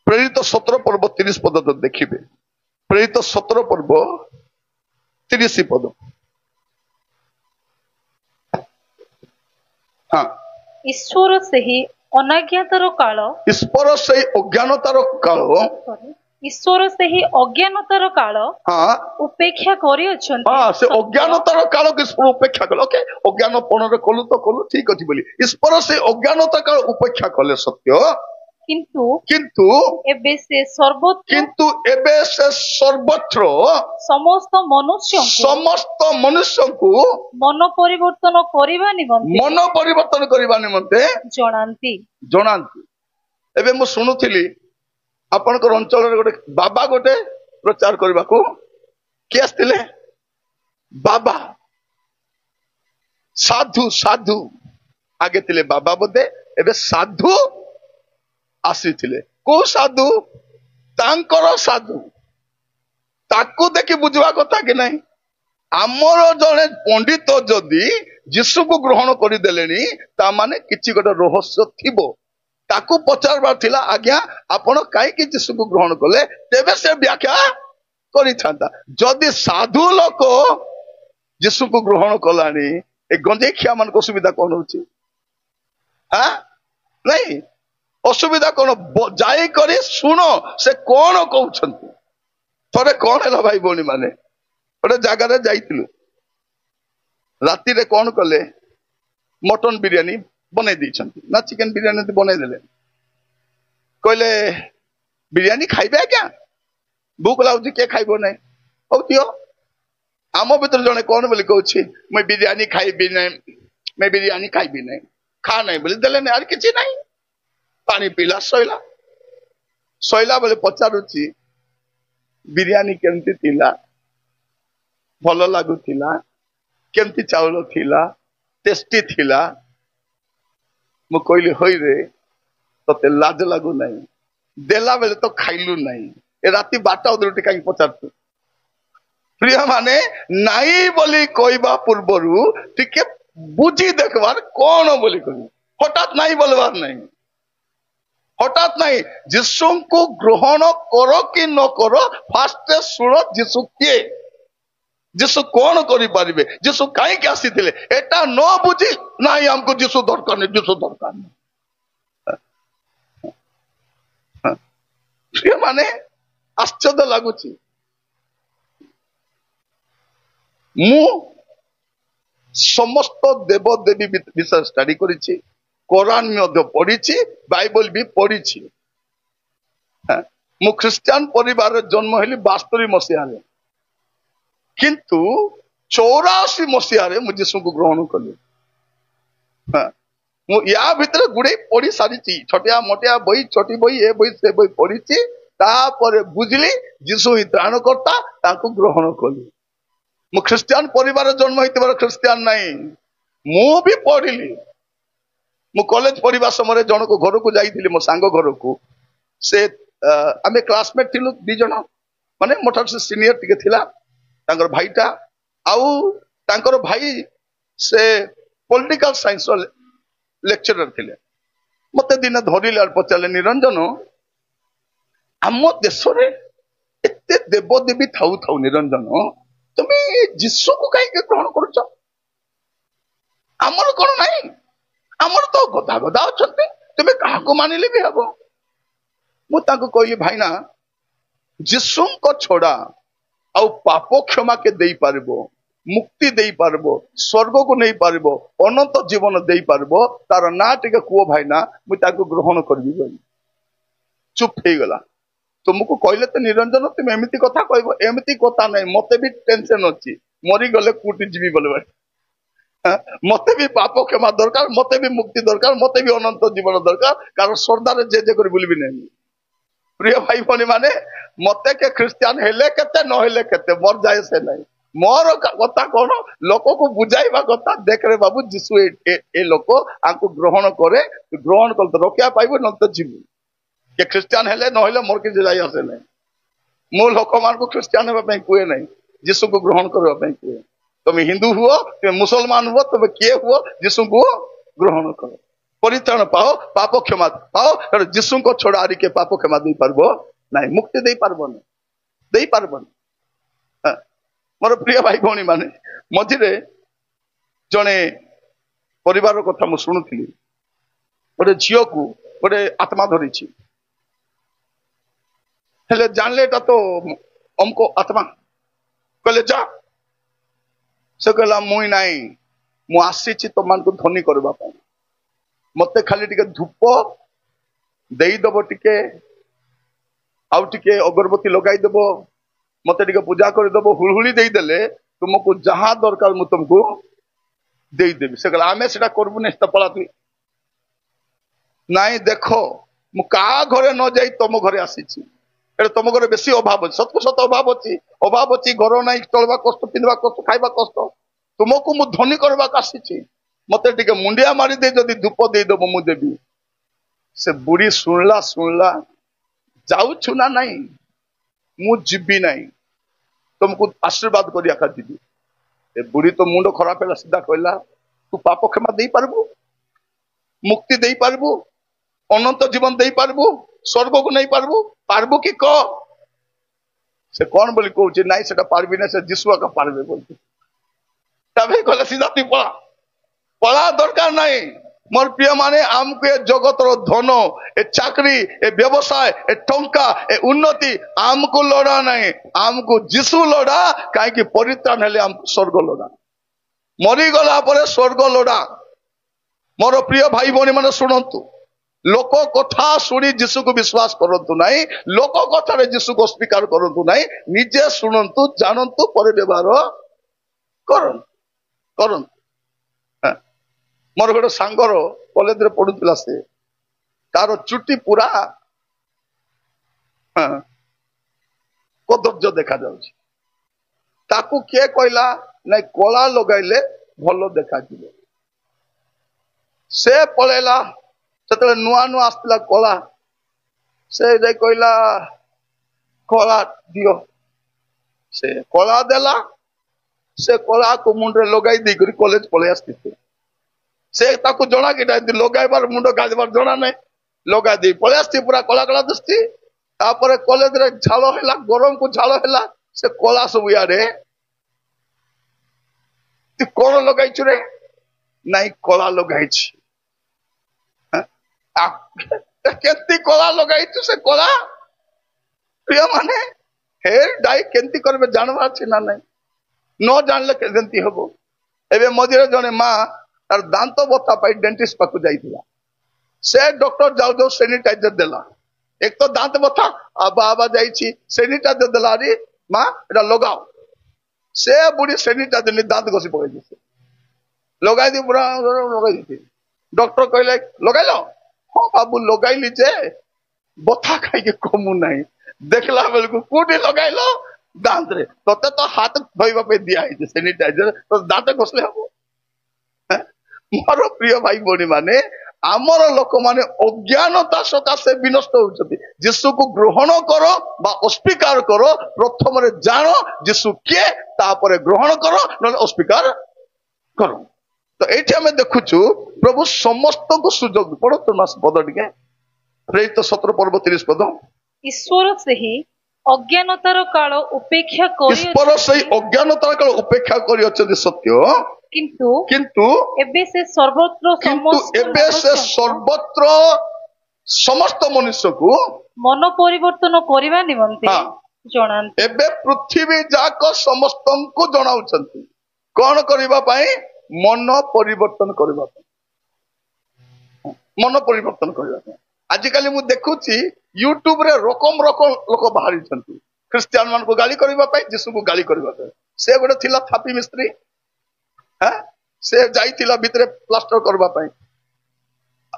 ପ୍ରେରିତ 17 ପର୍ବ 30 ପଦ ଦେଖିବେ। ପ୍ରେରିତ 17 ପର୍ବ 30 ପଦ। ହଁ, ଈଶ୍ୱର ସେହି ଅନାଜ୍ଞାତାର କାଳ ଈଶ୍ୱର ସେଇ ଅଜ୍ଞାନତାର କାଳ ଈଶ୍ୱର ସେହି ଅଜ୍ଞାନତାର କାଳ ହଁ ଉପେକ୍ଷା କରିଅଛନ୍ତି। ହଁ, ସେ ସତ୍ୟ ଅଜ୍ଞାନତାର କାଳକୁ ଈଶ୍ୱର ଉପେକ୍ଷା କଲେ। ଓକେ, ଅଜ୍ଞାନପଣରେ କଲୁ ତ କଲୁ, ଠିକ ଅଛି ବୋଲି ଈଶ୍ୱର ସେ ଅଜ୍ଞାନତା କାଳ ଉପେକ୍ଷା କଲେ ସତ୍ୟ। କିନ୍ତୁ କିନ୍ତୁ ଏବେ ସେ ସର୍ବତ୍ର ସର୍ବତ୍ର ସମସ୍ତ ମନୁଷ୍ୟଙ୍କୁ ମନ ପରିବର୍ତ୍ତନ କରିବା ନିମନ୍ତେ ମନ ପରିବର୍ତ୍ତନ କରିବା ନିମନ୍ତେ ଜଣାନ୍ତି। ଏବେ ମୁଁ ଶୁଣୁଥିଲି ଆପଣଙ୍କର ଅଞ୍ଚଳରେ ଗୋଟେ ବାବା ଗୋଟେ ପ୍ରଚାର କରିବାକୁ କିଏ ଆସିଥିଲେ? ବାବା, ସାଧୁ ଆଗେ ଥିଲେ ବାବା ବୋଧେ, ଏବେ ସାଧୁ ଆସିଥିଲେ। କୋଉ ସାଧୁ? ତାଙ୍କର ସାଧୁ। ତାକୁ ଦେଖି ବୁଝିବା କଥା କି ନାହିଁ? ଆମର ଜଣେ ପଣ୍ଡିତ ଯଦି ଯୀଶୁକୁ ଗ୍ରହଣ କରିଦେଲେଣି, ତା ମାନେ କିଛି ଗୋଟେ ରହସ୍ୟ ଥିବ। ତାକୁ ପଚାରବାର ଥିଲା, ଆଜ୍ଞା ଆପଣ କାହିଁକି ଯୀଶୁକୁ ଗ୍ରହଣ କଲେ? ତେବେ ସେ ବ୍ୟାଖ୍ୟା କରିଥାନ୍ତା। ଯଦି ସାଧୁ ଲୋକ ଯୀଶୁକୁ ଗ୍ରହଣ କଲାଣି, ଏ ଗଞ୍ଜେଇ ଖିଆ ମାନଙ୍କ ଅସୁବିଧା କଣ ହଉଛି? ନାଇଁ, ଅସୁବିଧା କଣ? ଯାଇକରି ଶୁଣ ସେ କଣ କହୁଛନ୍ତି। ଥରେ କଣ ହେଲା ଭାଇ ଭଉଣୀ ମାନେ, ଗୋଟେ ଜାଗାରେ ଯାଇଥିଲୁ, ରାତିରେ କଣ କଲେ? ମଟନ ବିରିୟାନୀ ବନେଇ ଦେଇଛନ୍ତି ନା ଚିକେନ ବିରିୟାନୀ ବନେଇ ଦେଲେ। କହିଲେ ବିରିୟାନୀ ଖାଇବେ ଆଜ୍ଞା? ଭୁକ ଲାଗୁଛି, କିଏ ଖାଇବ ନାହିଁ? ହଉ ଦିଅ। ଆମ ଭିତରେ ଜଣେ କଣ ବୋଲି କହୁଛି, ମୁଁ ବିରିୟାନୀ ଖାଇବି ନାହିଁ, ମୁଁ ବିରିୟାନୀ ଖାଇବି ନାହିଁ, ଖା ନାହିଁ ବୋଲି ଦେଲେନି। ଆଉ କିଛି ନାହିଁ, ପାଣି ପିଇଲା, ଶୋଇଲା ବେଳେ ପଚାରୁଛି ବିରିୟାନୀ କେମିତି ଥିଲା, ଭଲ ଲାଗୁଥିଲା, କେମିତି ଚାଉଳ ଥିଲା, ଟେଷ୍ଟି ଥିଲା? ମୁଁ କହିଲି ହଇରେ ତତେ ଲାଜ ଲାଗୁନାହିଁ? ଦେଲା ବେଳେ ତ ଖାଇଲୁ ନାହିଁ, ଏ ରାତି 12 ଅଧେ କାହିଁକି ପଚାରୁଛୁ? ପ୍ରିୟ ମାନେ, ନାଇଁ ବୋଲି କହିବା ପୂର୍ବରୁ ଟିକେ ବୁଝି ଦେଖବାର କଣ ବୋଲି କହିବୁ। ହଠାତ୍ ନାଇଁ ବୋଲବାର ନାହିଁ, ହଠାତ୍ ନାହିଁ। ଯୀଶୁଙ୍କୁ ଗ୍ରହଣ କର କି ନ କର, ଫାଷ୍ଟ ଶୁଣ ଯୀଶୁ କିଏ, ଯୀଶୁ କଣ କରିପାରିବେ, ଯୀଶୁ କାହିଁକି ଆସିଥିଲେ। ଏଟା ନ ବୁଝି ନାଇଁ ଆମକୁ ଯୀଶୁ ଦରକାର ନାହିଁ, ଯୀଶୁ ଦରକାର ନାହିଁ। ମାନେ ଆଶ୍ଚର୍ଯ୍ୟ ଲାଗୁଛି। ମୁଁ ସମସ୍ତ ଦେବ ଦେବୀ ବିଷୟରେ ଷ୍ଟଡି କରିଛି, କୋରାନ ମଧ୍ୟ ପଢିଛି, ବାଇବଲ ବି ପଢିଛି। ମୁଁ ଖ୍ରୀଷ୍ଟିଆନ ପରିବାରରେ ଜନ୍ମ ହେଲି 72 ମସିହାରେ, କିନ୍ତୁ 84 ମସିହାରେ ମୁଁ ଯୀଶୁଙ୍କୁ ଗ୍ରହଣ କଲି। ମୁଁ ୟା ଭିତରେ ଗୁଡେ ପଢି ସାରିଛି, ଛୋଟିଆ ମୋଟିଆ ବହି, ଛୋଟି ବହି, ଏ ବହି ସେ ବହି ପଢିଛି। ତାପରେ ବୁଝିଲି ଯୀଶୁ ହିଁ ତ୍ରାଣକର୍ତ୍ତା, ତାଙ୍କୁ ଗ୍ରହଣ କଲି। ମୁଁ ଖ୍ରୀଷ୍ଟିଆନ ପରିବାର ଜନ୍ମ ହେଇଥିବାର ଖ୍ରୀଷ୍ଟିଆନ ନାହିଁ। ମୁଁ ବି ପଢିଲି। ମୁଁ କଲେଜ ପଢିବା ସମୟରେ ଜଣକ ଘରକୁ ଯାଇଥିଲି, ମୋ ସାଙ୍ଗ ଘରକୁ। ସେ ଆମେ କ୍ଲାସମେଟ ଥିଲୁ 2 ଜଣ, ମାନେ ମୋଠାରୁ ସେ ସିନିୟର ଟିକେ ଥିଲା, ତାଙ୍କର ଭାଇଟା। ଆଉ ତାଙ୍କର ଭାଇ ସେ ପଲିଟିକାଲ ସାଇନ୍ସର ଲେକ୍ଚରର ଥିଲେ। ମତେ ଦିନେ ଧରିଲେ ଆଉ ପଚାରିଲେ, ନିରଞ୍ଜନ ଆମ ଦେଶରେ ଏତେ ଦେବଦେବୀ ଥାଉ ଥାଉ ନିରଞ୍ଜନ ତୁମେ ଯୀଶୁକୁ କାହିଁକି ଗ୍ରହଣ କରୁଛ? ଆମର କଣ ନାହିଁ? ଆମର ତ ଗଦା ଗଦା ଅଛନ୍ତି, ତୁମେ କାହାକୁ ମାନିଲେ ବି ହବ। ମୁଁ ତାଙ୍କୁ କହିଲି, ଭାଇନା ଯୀଶୁଙ୍କ ଛଡା ଆଉ ପାପ କ୍ଷମା କେ ଦେଇପାରିବ, ମୁକ୍ତି ଦେଇପାରିବ, ସ୍ୱର୍ଗକୁ ନେଇପାରିବ, ଅନନ୍ତ ଜୀବନ ଦେଇପାରିବ, ତାର ନାଁ ଟିକେ କୁହ ଭାଇନା, ମୁଁ ତାକୁ ଗ୍ରହଣ କରିବି ବୋଲି। ଚୁପ୍ ହେଇଗଲା। ତୁମକୁ କହିଲେ ତ ନିରଞ୍ଜନ ତୁମେ ଏମିତି କଥା କହିବ, ଏମିତି କଥା ନାହିଁ, ମତେ ବି ଟେନସନ ଅଛି, ମରିଗଲେ କୋଉଠି ଯିବି ବୋଲେ। मते भी पाप क्षमा दरकार, मते भी मुक्ति दरकार, मते भी अनंत जीवन दरकार, कारण श्रद्धारे जे कर बुलबी नहीं। प्रिय भाई भनी माने मते के ख्रिस्टियान हेले केते न हेले केते मोर जाए से नहीं। मोर कथा कौन लोक को बुझाइबा कथा, देख रे बाबू जीशु ए लोक आंको ग्रहण करे, ग्रहण कर तो रखिया पाइबो न तो जीव के ख्रिस्टियान हेले न हेले मोर किसी जाई आसे नहीं। मो लोक मान को ख्रिस्टियान हेबा पई कुए नहीं, जीशु को ग्रहण करबा पई कुए। तुम हिंदू हुओ, तुम मुसलमान हुओ, तुम किए हुओ, जीशु को ग्रहण करो, परित्राण पाओ, पाप क्षमा पाओ। जीशु को छोड़ा आरी के पाप क्षमा दे पारबो नहीं, मुक्ति दे पारबो नहीं, दे पारबो नहीं। मोर प्रिय भाई भौणी माने मझिरे जने परिवार कथा मु शुणुथिली, गोटे झील को गोटे आत्मा धरी हेले जानले एटा तो हमको आत्मा कहले जा, से कहला मुई नाई मु आसीची तो मान को धनी करबा पई, मते खाली टिके धूप देई दबो, टिके आउ टिके अगरबत्ती लगाई दबो, मते टिके पूजा कर दबो, हुलहुली देई देले तुमको जहां दरकार मु तुमको देई देबी। से कहला आमे सेटा करबु ने त पळा तुई नाई, देखो मु का घरे न जाई तुम घरे आसीची, एटा तुम घरे बेसी अभाव अछि, सत को सत अभाव अछि, घर नाई, चलबा कष्ट, पिंधबा कष्ट, खाइबा कष्ट, तुमको मु धनी करबा आसीची, मते टिके मुंडिया मारी दे जदी धूप दे दबो मु देबी। से बुढ़ी सुनला सुनला जाऊछु ना नहीं, मु जीवी नहीं, तुमको आशीर्वाद करिया का जीवी। ए बुढ़ी तो मुंड खराब है, सीधा कहला तू पाप क्षमा दे पारबू, मुक्ति दे पारबू, अनंत जीवन दे पारबू, स्वर्ग को नहीं पारबू, पारबू कि कह। से कौन बोली कहूँ नाई सेटा पारबी ना, से जीशु का पारबे बोलते। तबे कहला सीधा तू पळा, पळा दरकार नहीं। मोर प्रिय माने आमको ए जगतर धन, ए चाकरी, ए व्यवसाय, ए टंका, ए उन्नति आमको लोड़ा नहीं, आमको जीशु लोड़ा। कहीं परित्राण हेले आमको स्वर्ग लोड़ा, मरीगला पर स्वर्ग लोड़ा। मोर प्रिय भाई भौणी माने शुणंतु, लोक कथा शुणी जीशु को विश्वास करंतु नहीं, लोक कथा जीशु को स्वीकार करंतु नहीं, निजे शुणंतु, जानंतु, पर व्यवहार करंतु। मोर गोटे सांगर कॉलेज रे पढ़ुला, से तार चुटी पूरा कदर्य देखा जाउछि, ताकू किए कहला नहीं कला लगाइले भल देखा जिवो। से पळेला सेतले नुआ नुआ आस्तिला कला, से जे कहला कला दियो, से कला देला, से कला को मुंडे लगाई दी करी कॉलेज पळे आस्तिते। से ताकू जना कि लगाइबार मुंड गाजबार जना नहीं, लगा दी पळे आस्ती पूरा कला कला दस्ती। तापरे कॉलेज रे झालो हैला, गरम को झालो हैला, से कला सब यारे तू कौन लगाइछु रे, नहीं कला लगाइछि। केंती कला लगाइछु, से कला प्रिय माने हेयर डाई केंती करबे जानवा अछि ना नहीं, न जानले केंती हबो। एबे मझिरे जने मां तार दांत बथा पाई डेंटिस्ट पाकु जाइथिला, से डॉक्टर जाऊ जाऊ सैनिटाइजर देला। एक तो दांत बथा आबा आबा जाइछि, सैनिटाइजर देला, रे मां एटा लगाओ। से बुढ़ी सैनिटाइजर नि दांत घसी पकई दिसे, लगाई दी पूरा लगाई दी। डॉक्टर कहले लगाइलो, हां बाबू लगाइली जे बथा खाई के कमु नहीं। देखला बेल को कोडी लगाइलो दांत रे, तते तो हाथ धोइबा पे दिया है सैनिटाइजर, तो दांत घसले हबो। मोर प्रिय भाई भौणी माने आमर लोक माने अज्ञानता सकाशे विनष्ट होउछथि। जीशु को ग्रहण करो बा अस्वीकार करो, प्रथम रे जानो जीशु के, तापरे ग्रहण करो न अस्वीकार करो। तो एठी हमें देखुछु प्रभु समस्त को सुजोग पड़ो तो मास पद टिके प्रेरित 17 पर्व 30 पद। ईश्वर सेही अज्ञानतार काल उपेक्षा करि, ईश्वर सही अज्ञानतार काल उपेक्षा करि अछथि सत्य, किंतु एबे से सर्वत्र समस्त मनुष्य को मन परिवर्तन करिवा निमंते जणांती। एबे पृथ्वी जाक समस्त को जणाउछंती कोन करिबा पई, मन परिवर्तन करिबा पई, मन परिवर्तन करिबा पई। आजिकाली मु देखुची यूट्यूब रे रकम रकम लोक बाहरी छंती, क्रिश्चियन मान को गाली करिबा पई, जीसु को गाली करिबा पई। से गोटे थिला थापी मिस्त्री, से जाइथिला भितरे प्लास्टर करबा पई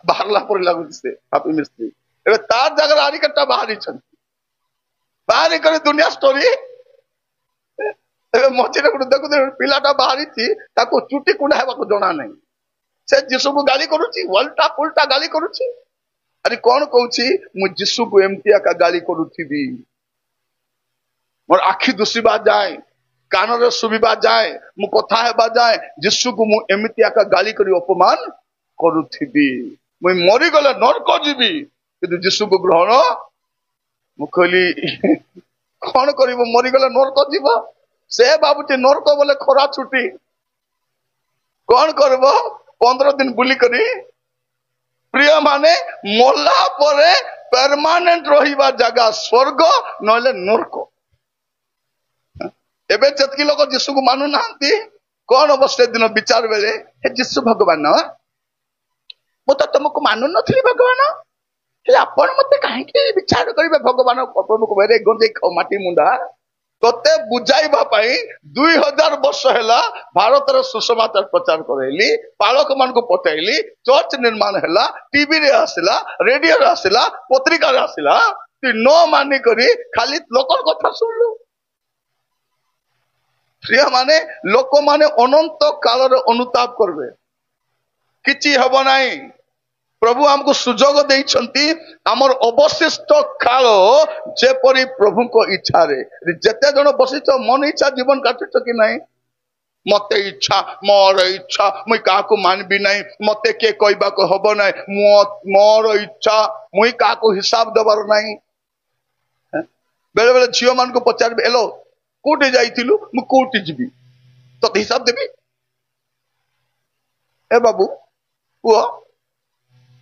बाहरला पर लागुଛି से हापी मिस्त्री एबे तार जगह आरी कट्टा बाहरी छन बाहरी करे दुनिया स्टोरी एबे मझिरे गुड देखु पिलाटा बाहरी थी ताको चुटी कुंडा हेबाको जणा नहीं से जीसु को गाली करूची वल्टा पुल्टा गाली करूची अरे कौन कहूची मु जीसु को एमती का गाली करूथीबी मोर आखि दुसीबा जाए कानरे सुबिबा जाए मु कथा हेबा जाए जीसु को मु एमती का गाली करी अपमान करूथीबी मु मरी गले नरक जीबी किंतु जीसु को ग्रहण मु कहली कौन करिवो मरी गले नरक जीव से बाबूटी नरक बोले खरा छुट्टी कौन करबो 15 दिन बुली करी प्रिय माने मोला परे परमानेंट रहिबा जगह स्वर्ग नले नरक एबे जतकी लोक जीसु को मानु नांती कौन अवस्था दिन विचार बेले हे जीसु भगवान मु तो तुमको मानु नथली भगवान कि आपण मते काहे के विचार करिबे भगवान प्रभु को बेरे गंजे खाओ माटी मुंडा तोते बुझाइबा पाई 2000 वर्ष हैला भारत रे सुसमाचार प्रचार करेली पालक मान को पठाइली चर्च निर्माण हैला टीवी रे आसिला रेडियो रे आसिला पत्रिका रे आसिला ती नो मानी करी खाली लोकर कथा सुनलु प्रिय माने लोक माने अनंत काल रे अनुताप करबे किछि हबो नाही प्रभु हमको सुजोग देइछंती हमर अवशिष्ट काल जेपरि प्रभु को इच्छा रे जते जण बसिछ मन इच्छा जीवन काटुछ कि नाही मते इच्छा मोर इच्छा मुई का को मानबी नाही मते के कहबा को हबो नाही मोर इच्छा मुई का को हिसाब देबार नाही बेले बेले झियो मान को पचार एलो कोटे जाइथिलु मु कोटे जिबी तो हिसाब देबी ए बाबू वो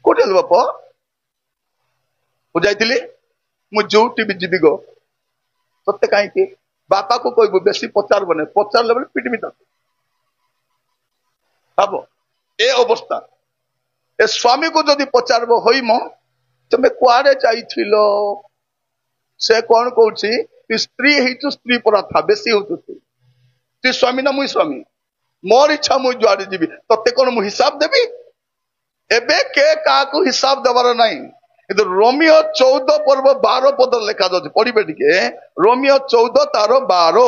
कोटे बाप जाइली मु जोटी भी जीवी गो तत्ते कहीं बापा को कहबो बेसी पचार बने पचार लेवल पिटमी तक भाव ए अवस्था ए स्वामी को जदि पचारबो होई मो तुमे कुआरे जाइथिलो से कौन कहूची स्त्री हेतु स्त्री पर था बेसी होतु तू स्वामी ना मुई स्वामी मोर इच्छा मुई जुआड़े जीवी तत्ते कौन मु हिसाब देबी एबे के काकू हिसाब देवार नहीं किंतु रोमियो 14 पर्व 12 पद लिखा जाଉଛି पढ़िबे टिके रोमियो 14 तार 12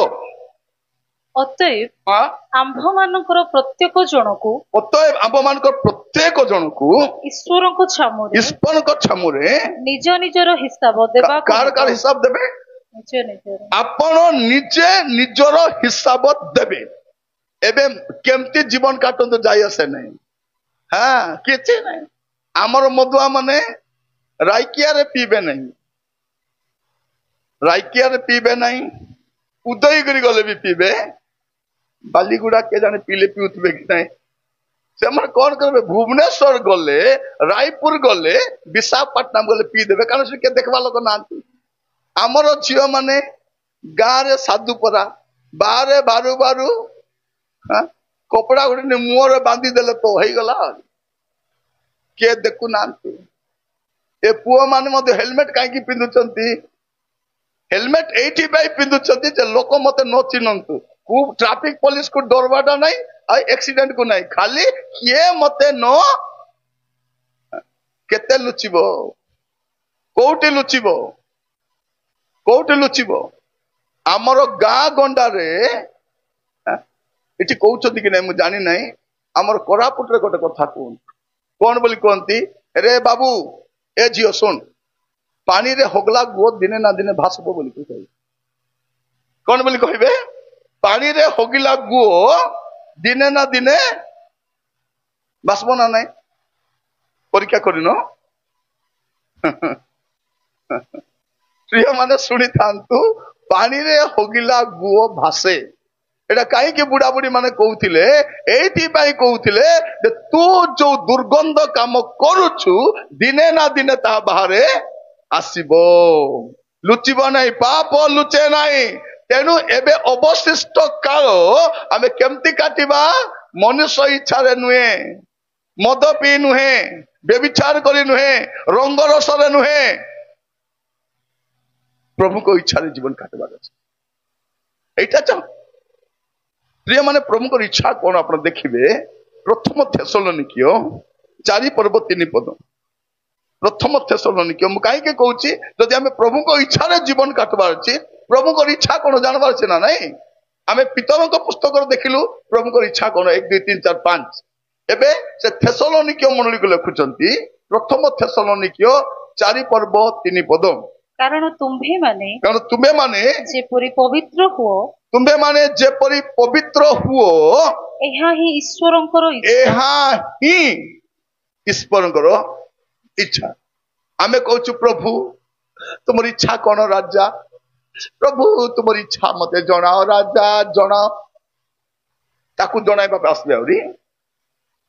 अतएव आंभ मानकर प्रत्येक जनकू ईश्वर को छामुरे निज निजर हिसाब देबा कार हिसाब देबे आपण निजे निजर हिसाब देबे एबे केमती जीवन काटन तो जाय आसे नहीं हाँ किसी नहीं आमर मधुआ माने राइकिया रे पीबे नहीं राइकिया रे पीबे नहीं उदयगिरी गले भी पीबे बालीगुड़ा के जाने पीले पीउतबे कि नहीं से मन कौन करबे भुवनेश्वर गले रायपुर गले विशाखापट्टनम गले पी देबे कारण से के देखबा लोक नांती आमर झियो माने गाँ रे साधुपरा बारे बारू बारू हाँ कपड़ा गुड़े मुहर बांधी देले तो हो गला किए देखु नांती ए पुओ माने मते हेलमेट काहे पिंधुचंती हेलमेट एठी बाई पिंधुचंती जे लोक मते न चिन्हंतु को ट्रैफिक पुलिस को डरबाटा नहीं आ एक्सीडेंट को नहीं खाली किए मते न केते लुचिबो कोउटी लुचिबो हमर गाँ गंडा रे इटी कहते कि नहीं जानी नहीं आमर कोरापुट रे गोटे कथा कहूँ कौन बोली कहती रे बाबू ए झियो सुन पानी रे होगला गो दिने ना दिने भासबो बोली कह कौन बोली कहबे पानी रे होगिला गो दिने ना दिने भासबो ना नहीं परीक्षा करिनो प्रिय माने सुनी थांतु पानी रे होगिला गो भासे एटा कहीं के बुढ़ा बुढ़ी माने कहूथिले एठी पाई कहूथिले जे तू जो दुर्गंध काम करूछु दिने ना दिने ता बाहरे आसीबो लुचिबो नहीं पाप लुचे नहीं तेनु एबे अवशिष्ट काल आमे केमती काटिबा मनुष्य इच्छा रे नुहे मद पी नुहे बेविचार करी नुहे रंग रस रे नुहे प्रभु को इच्छा रे जीवन काटबा एटा चाह प्रिय माने प्रभु को इच्छा कौन आप देखिए ପ୍ରଥମ ଥେସଲୋନିକୀୟ 4 ପର୍ବ 3 ପଦ। ପ୍ରଥମ ଥେସଲୋନିକୀୟ ମୁଁ କାହିଁକି କହୁଛି, ଯଦି ଆମେ ପ୍ରଭୁଙ୍କ ଇଚ୍ଛାରେ ଜୀବନ କାଟବାର ଅଛି, ପ୍ରଭୁଙ୍କର ଇଚ୍ଛା କଣ ଜାଣିବାର ଅଛି ନା ନାଇଁ। ଆମେ ପିତରଙ୍କ ପୁସ୍ତକରେ ଦେଖିଲୁ ପ୍ରଭୁଙ୍କର ଇଚ୍ଛା କଣ, 1 2 3 4 5। ଏବେ ସେ ଥେସଲୋନିକୀୟ ମଣ୍ଡଳୀକୁ ଲେଖୁଛନ୍ତି ପ୍ରଥମ ଥେସଲୋନିକୀୟ 4 ପର୍ବ 3 ପଦ। କାରଣ ତୁମ୍ଭେମାନେ ତୁମେମାନେ ଯେପରି ପବିତ୍ର ହୁଅ, ଏହା ହିଁ ଈଶ୍ୱରଙ୍କର ଇଚ୍ଛା। ଆମେ କହୁଛୁ ପ୍ରଭୁ ତୁମର ଇଚ୍ଛା କଣ ରାଜା, ପ୍ରଭୁ ତୁମର ଇଚ୍ଛା ମତେ ଜଣାଅ ରାଜା ଜଣାଅ। ତାକୁ ଜଣାଇବା ପାଇଁ ଆସିଲେ ଆହୁରି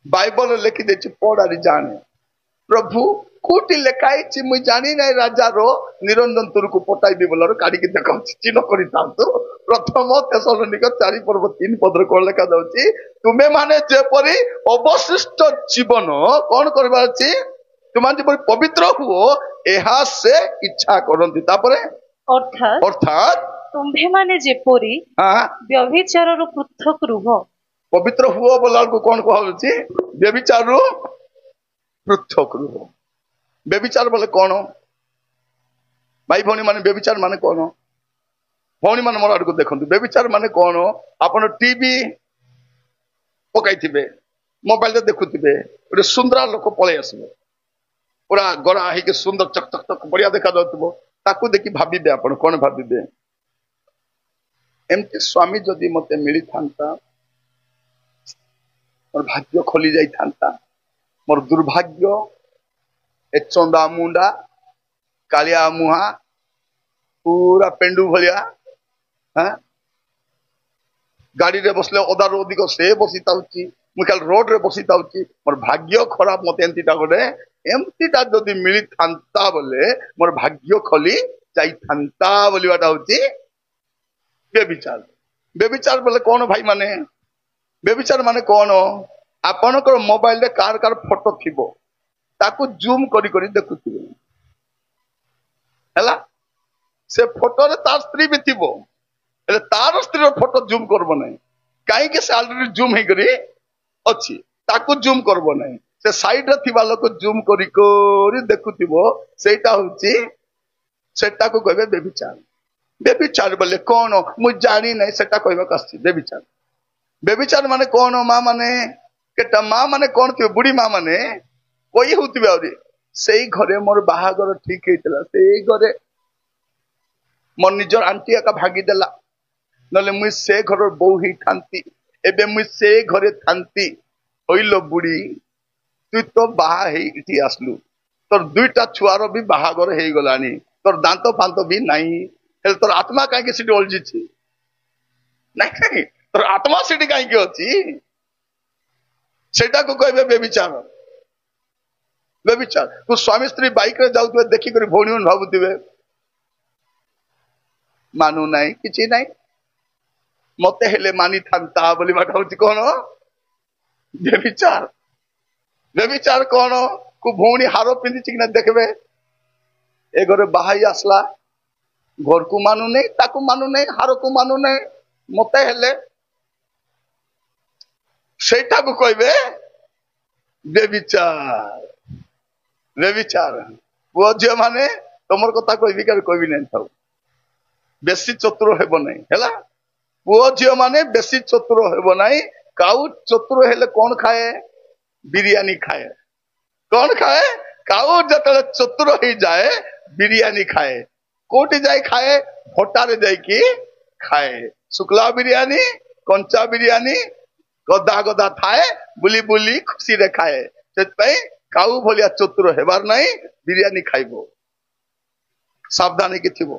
ବାଇବଲ ଲେଖିଦେଇଛି, ପଢାରି ଜାଣେ। ପ୍ରଭୁ କୋଉଠି ଲେଖା ହେଇଛି ମୁଇଁ ଜାଣି ନାହିଁ, ରାଜାର ନିରଞ୍ଜନ ତୁରକୁ ପଟାଇବି ବୋଲାରୁ କାଢିକି ଦେଖାଉଛି, ଚିହ୍ନ କରିଥାନ୍ତୁ। ପ୍ରଥମ ଥେସଲୋନିକ 4 ପର୍ବ 3 ପଦରେ କଣ ଲେଖା ଯାଉଛି, ତୁମେ ମାନେ ଯେପରି ଅବଶିଷ୍ଟ ଜୀବନ କଣ କରିବାର ଅଛି, ତୁମେ ଯେପରି ପବିତ୍ର ହୁଅ, ଏହା ସେ ଇଚ୍ଛା କରନ୍ତି। ତାପରେ ଅର୍ଥାତ୍ ତୁମ୍ଭେମାନେ ଯେପରି ବ୍ୟଭିଚାରରୁ ପୃଥକ ରୁହ। ପବିତ୍ର ହୁଅ ବୋଲା ବେଳକୁ କଣ କୁହାଯାଉଛି, ବ୍ୟଭିଚାରରୁ ପୃଥକ ରୁହ। ବ୍ୟଭିଚାର ବୋଲେ କଣ ଭାଇ ଭଉଣୀ ମାନେ, ବ୍ୟଭିଚାର ମାନେ କଣ? ଭଉଣୀ ମାନେ ମୋର ଆଡକୁ ଦେଖନ୍ତୁ, ବ୍ୟଭିଚାର ମାନେ କଣ? ଆପଣ ଟିଭି ପକାଇଥିବେ, ମୋବାଇଲରେ ଦେଖୁଥିବେ, ଗୋଟେ ସୁନ୍ଦର ଲୋକ ପଳେଇ ଆସିବ, ପୁରା ଗড়ା ହେଇକି ସୁନ୍ଦର ଚକ ଚକ ଚକ ବଢିଆ ଦେଖା ଯାଉଥିବ, ତାକୁ ଦେଖି ଭାବିବେ ଆପଣ କଣ ଭାବିବେ, ଏମିତି ସ୍ୱାମୀ ଯଦି ମତେ ମିଳିଥାନ୍ତା, ମୋର ଭାଗ୍ୟ ଖୋଲି ଯାଇଥାନ୍ତା। ମୋର ଦୁର୍ଭାଗ୍ୟ, ଏ ଚନ୍ଦା ମୁଣ୍ଡା କାଳିଆ ମୁହା ପୁରା ପେଣ୍ଡୁ ଭଳିଆ, ଗାଡିରେ ବସିଲେ ଅଧାରୁ ଅଧିକ ସେ ବସିଥାଉଛି, ମୁଁ ଖାଲି ରୋଡରେ ବସିଥାଉଛି। ମୋର ଭାଗ୍ୟ ଖରାପ, ମତେ ଏମତିଟା ଯଦି ମିଳିଥାନ୍ତା ବୋଲେ ମୋର ଭାଗ୍ୟ ଖୋଲି ଯାଇଥାନ୍ତା ବୋଲିବାଟା ହଉଛି ବ୍ୟଭିଚାର। ବ୍ୟଭିଚାର ବୋଲେ କଣ ଭାଇ ମାନେ? ବ୍ୟଭିଚାର ମାନେ କଣ? ଆପଣଙ୍କର ମୋବାଇଲରେ କାର ଫଟୋ ଥିବ, ତାକୁ ଜୁମ କରି କରି ଦେଖୁଥିବେ, ହେଲା। ସେ ଫଟୋରେ ତାର ସ୍ତ୍ରୀ ବି ଥିବ, ହେଲେ ତାର ସ୍ତ୍ରୀର ଫଟୋ ଜୁମ କରବ ନାହିଁ। କାହିଁକି? ସେ ଅଲରେଡି ଜୁମ ହେଇକରି ଅଛି, ତାକୁ ଜୁମ କରବ ନାହିଁ। ସେ ସାଇଡରେ ଥିବା ଲୋକ ଜୁମ କରି କରି ଦେଖୁଥିବ, ସେଟାକୁ କହିବେ ବ୍ୟଭିଚାର। ବ୍ୟଭିଚାର ବୋଲେ କଣ ମୁଁ ଜାଣି ନାହିଁ, ସେଟା କହିବାକୁ ଆସିଛି ବ୍ୟଭିଚାର। ବ୍ୟଭିଚାର ମାନେ କଣ? ମା ମାନେ କେଟା ମା ମାନେ କଣ ଥିବେ, ବୁଢୀ ମା ମାନେ କହି ହଉଥିବେ, ଆହୁରି ସେଇ ଘରେ ମୋର ବାହାଘର ଠିକ ହେଇଥିଲା, ସେଇ ଘରେ ମୋର ନିଜର ଆଣ୍ଟି ଏକା ଭାଗିଦେଲା, ନହେଲେ ମୁଇଁ ସେ ଘର ବୋଉ ହେଇଥାନ୍ତି, ଏବେ ମୁଇଁ ସେ ଘରେ ଥାନ୍ତି। ହଇଲ ବୁଢୀ, তুই তো ବାହା ହେଇ ଏଠି ଆସିଲୁ, ତୋର 2ଟା ଛୁଆର ବି ବାହାଘର ହେଇଗଲାଣି, ତୋର ଦାନ୍ତ ଫାନ୍ତ ବି ନାହିଁ, ହେଲେ ତୋର ଆତ୍ମା କାହିଁକି ସେଠି ଓଲଝିଛି? ନାଇଁ, ତୋର ଆତ୍ମା ସେଠି କାହିଁକି ଅଛି? ସେଟାକୁ କହିବେ ବ୍ୟଭିଚାର। ବ୍ୟଭିଚାର। ତୁ ସ୍ୱାମୀ ସ୍ତ୍ରୀ ବାଇକରେ ଯାଉଥିବେ, ଦେଖିକରି ଭଉଣୀ ମାନେ ଭାବୁଥିବେ ମାନୁ ନାହିଁ, କିଛି ନାହିଁ, ମତେ ହେଲେ ମାନିଥାନ୍ତା ବୋଲି ବାଟ ହଉଛି କଣ? ବ୍ୟଭିଚାର। ବ୍ୟଭିଚାର କଣ? ଭଉଣୀ ହାର ପିନ୍ଧିଛି କିନା ଦେଖିବେ, ଏ ଘରେ ବାହାଇ ଆସିଲା, ଘରକୁ ମାନୁନି, ତାକୁ ମାନୁନି, ହାରକୁ ମାନୁନି, ମତେ ହେଲେ, ସେଇଟାକୁ କହିବେ ବ୍ୟଭିଚାର। ବ୍ୟଭିଚାର। ପୁଅ ଝିଅ ମାନେ ତମର କଥା କହିବି କହିବି ନାହିଁ, ଥାଉ, ବେଶୀ ଚତୁର ହେବ ନାହିଁ, ହେଲା। ପୁଅ ଝିଅ ମାନେ ବେଶୀ ଚତୁର ହେବ ନାହିଁ। କାଉ ଚତୁର ହେଲେ କଣ ଖାଏ? ବିରିୟାନୀ ଖାଏ। କଣ ଖାଏ? କାଉ ଯେତେବେଳେ ଚତୁର ହେଇଯାଏ ବିରିୟାନୀ ଖାଏ। କୋଉଠି ଯାଇ ଖାଏ? ଭଟାରେ ଯାଇକି ଖାଏ। ଶୁକ୍ଲା ବିରିୟାନୀ, କଞ୍ଚା ବିରିୟାନୀ, ଗଦା ଗଦା ଥାଏ, ବୁଲି ବୁଲି ଖୁସିରେ ଖାଏ। ସେଥିପାଇଁ କାଉ ଭଳିଆ ଚତୁର ହେବାର ନାହିଁ, ବିରିୟାନୀ ଖାଇବ, ସାବଧାନ ହେଇକି ଥିବ।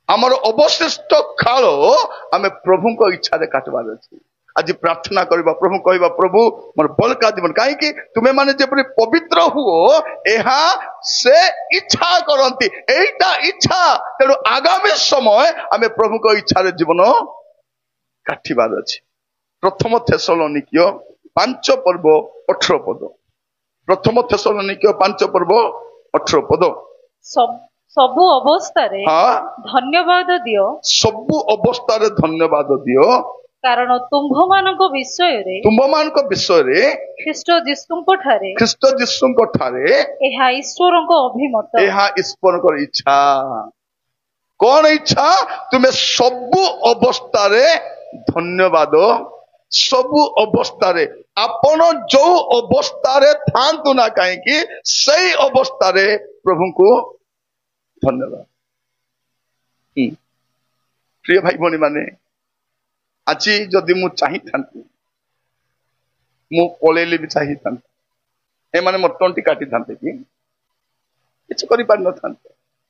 ଆମର ଅବଶିଷ୍ଟ କାଳ ଆମେ ପ୍ରଭୁଙ୍କ ଇଚ୍ଛାରେ କାଟବାର ଅଛି। ଆଜି ପ୍ରାର୍ଥନା କରିବା, ପ୍ରଭୁ କହିବା, ପ୍ରଭୁ ମୋର ବଳକା ଜୀବନ, କାହିଁକି ତୁମେ ମାନେ ଯେପରି ପବିତ୍ର ହୁଅ, ଏହା ସେ ଇଚ୍ଛା କରନ୍ତି। ଏଇଟା ଇଚ୍ଛା, ତେଣୁ ଆଗାମୀ ସମୟ ଆମେ ପ୍ରଭୁଙ୍କ ଇଚ୍ଛାରେ ଜୀବନ କାଟିବାର ଅଛି। ପ୍ରଥମ ଥେସଲୋନିକୀୟ 5 ପର୍ବ 18 ପଦ। ପ୍ରଥମ ଥେସଲୋନିକୀୟ 5 ପର୍ବ 18 ପଦ। ସବୁ ଅବସ୍ଥାରେ ଧନ୍ୟବାଦ ଦିଅ। ସବୁ ଅବସ୍ଥାରେ ଧନ୍ୟବାଦ ଦିଅ। କାରଣ ତୁମ୍ଭମାନଙ୍କ ବିଷୟରେ ତୁମ୍ଭମାନଙ୍କ ବିଷୟରେ ଖ୍ରୀଷ୍ଟ ଯୀଶୁଙ୍କ ଠାରେ ଖ୍ରୀଷ୍ଟ ଯୀଶୁଙ୍କ ଠାରେ ଏହା ଈଶ୍ୱରଙ୍କ ଅଭିମତ। ଏହା ଈଶ୍ୱରଙ୍କର ଇଚ୍ଛା। କଣ ଇଚ୍ଛା? ତୁମେ ସବୁ ଅବସ୍ଥାରେ ଧନ୍ୟବାଦ, ସବୁ ଅବସ୍ଥାରେ ଆପଣ ଯୋଉ ଅବସ୍ଥାରେ ଥାଆନ୍ତୁ ନା କାହିଁକି ସେଇ ଅବସ୍ଥାରେ ପ୍ରଭୁଙ୍କୁ ଧନ୍ୟବାଦ। ପ୍ରିୟ ଭାଇ ଭଉଣୀ ମାନେ, ଆଜି ଯଦି ମୁଁ ଚାହିଁଥାନ୍ତି ମୁଁ ପଳେଇଲେ ବି ଚାହିଁଥାନ୍ତି, ଏମାନେ ମୋର ତଣ୍ଟି କାଟିଥାନ୍ତେ କି? କିଛି କରିପାରିନଥାନ୍ତେ।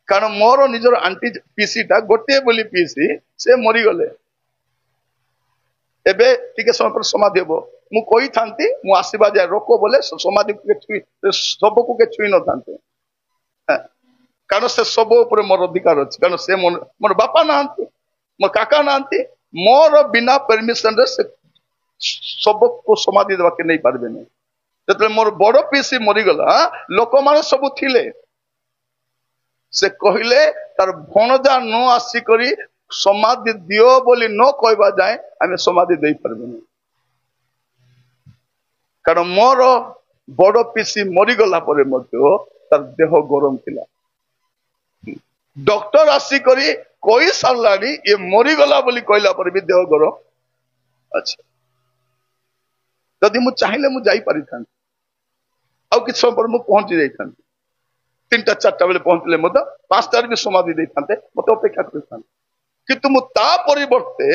କାରଣ ମୋର ନିଜର ଆଣ୍ଟି ପିସିଟା ଗୋଟିଏ ବୋଲି ପିସି, ସେ ମରିଗଲେ। ଏବେ ଟିକେ ସମୟ ପରେ ସମାଧି ହବ। ମୁଁ କହିଥାନ୍ତି ମୁଁ ଆସିବା ଯାଏ ରୋକ ବୋଲେ ସମାଧି ଶବକୁ କେ ଛୁଇଁ ନଥାନ୍ତେ। କାରଣ ସେ ଶବ ଉପରେ ମୋର ଅଧିକାର ଅଛି। କାରଣ ସେ ମୋର ବାପା ନାହାନ୍ତି, ମୋର କାକା ନାହାନ୍ତି। ମୋର ବିନା ପରମିଶନରେ ସେ ଶବକୁ ସମାଧି ଦେବାକେ ନେଇ ପାରିବେନି। ଯେତେବେଳେ ମୋର ବଡ ପିସି ମରିଗଲା, ଲୋକମାନେ ସବୁ ଥିଲେ। ସେ କହିଲେ ତାର ଭଣଜା ନ ଆସିକରି ସମାଧି ଦିଅ ବୋଲି ନ କହିବା ଯାଏ ଆମେ ସମାଧି ଦେଇପାରିବୁନି। କାରଣ ମୋର ବଡ ପିସି ମରିଗଲା ପରେ ମଧ୍ୟ ତାର ଦେହ ଗରମ ଥିଲା। ଡକ୍ଟର ଆସିକରି କହି ସାରିଲାଣି ଏ ମରିଗଲା ବୋଲି କହିଲା ପରେ ବି ଦେହ ଗରମ ଅଛି। ଯଦି ମୁଁ ଚାହିଁଲେ ମୁଁ ଯାଇପାରିଥାନ୍ତି, ଆଉ କିଛି ସମୟ ପରେ ମୁଁ ପହଞ୍ଚି ଯାଇଥାନ୍ତି। 3ଟା 4ଟା ବେଳେ ପହଞ୍ଚିଲେ ମଧ୍ୟ 5ଟାରେ ବି ସମାଧି ଦେଇଥାନ୍ତେ, ମତେ ଅପେକ୍ଷା କରିଥାନ୍ତେ। କିନ୍ତୁ ମୁଁ ତା ପରିବର୍ତ୍ତେ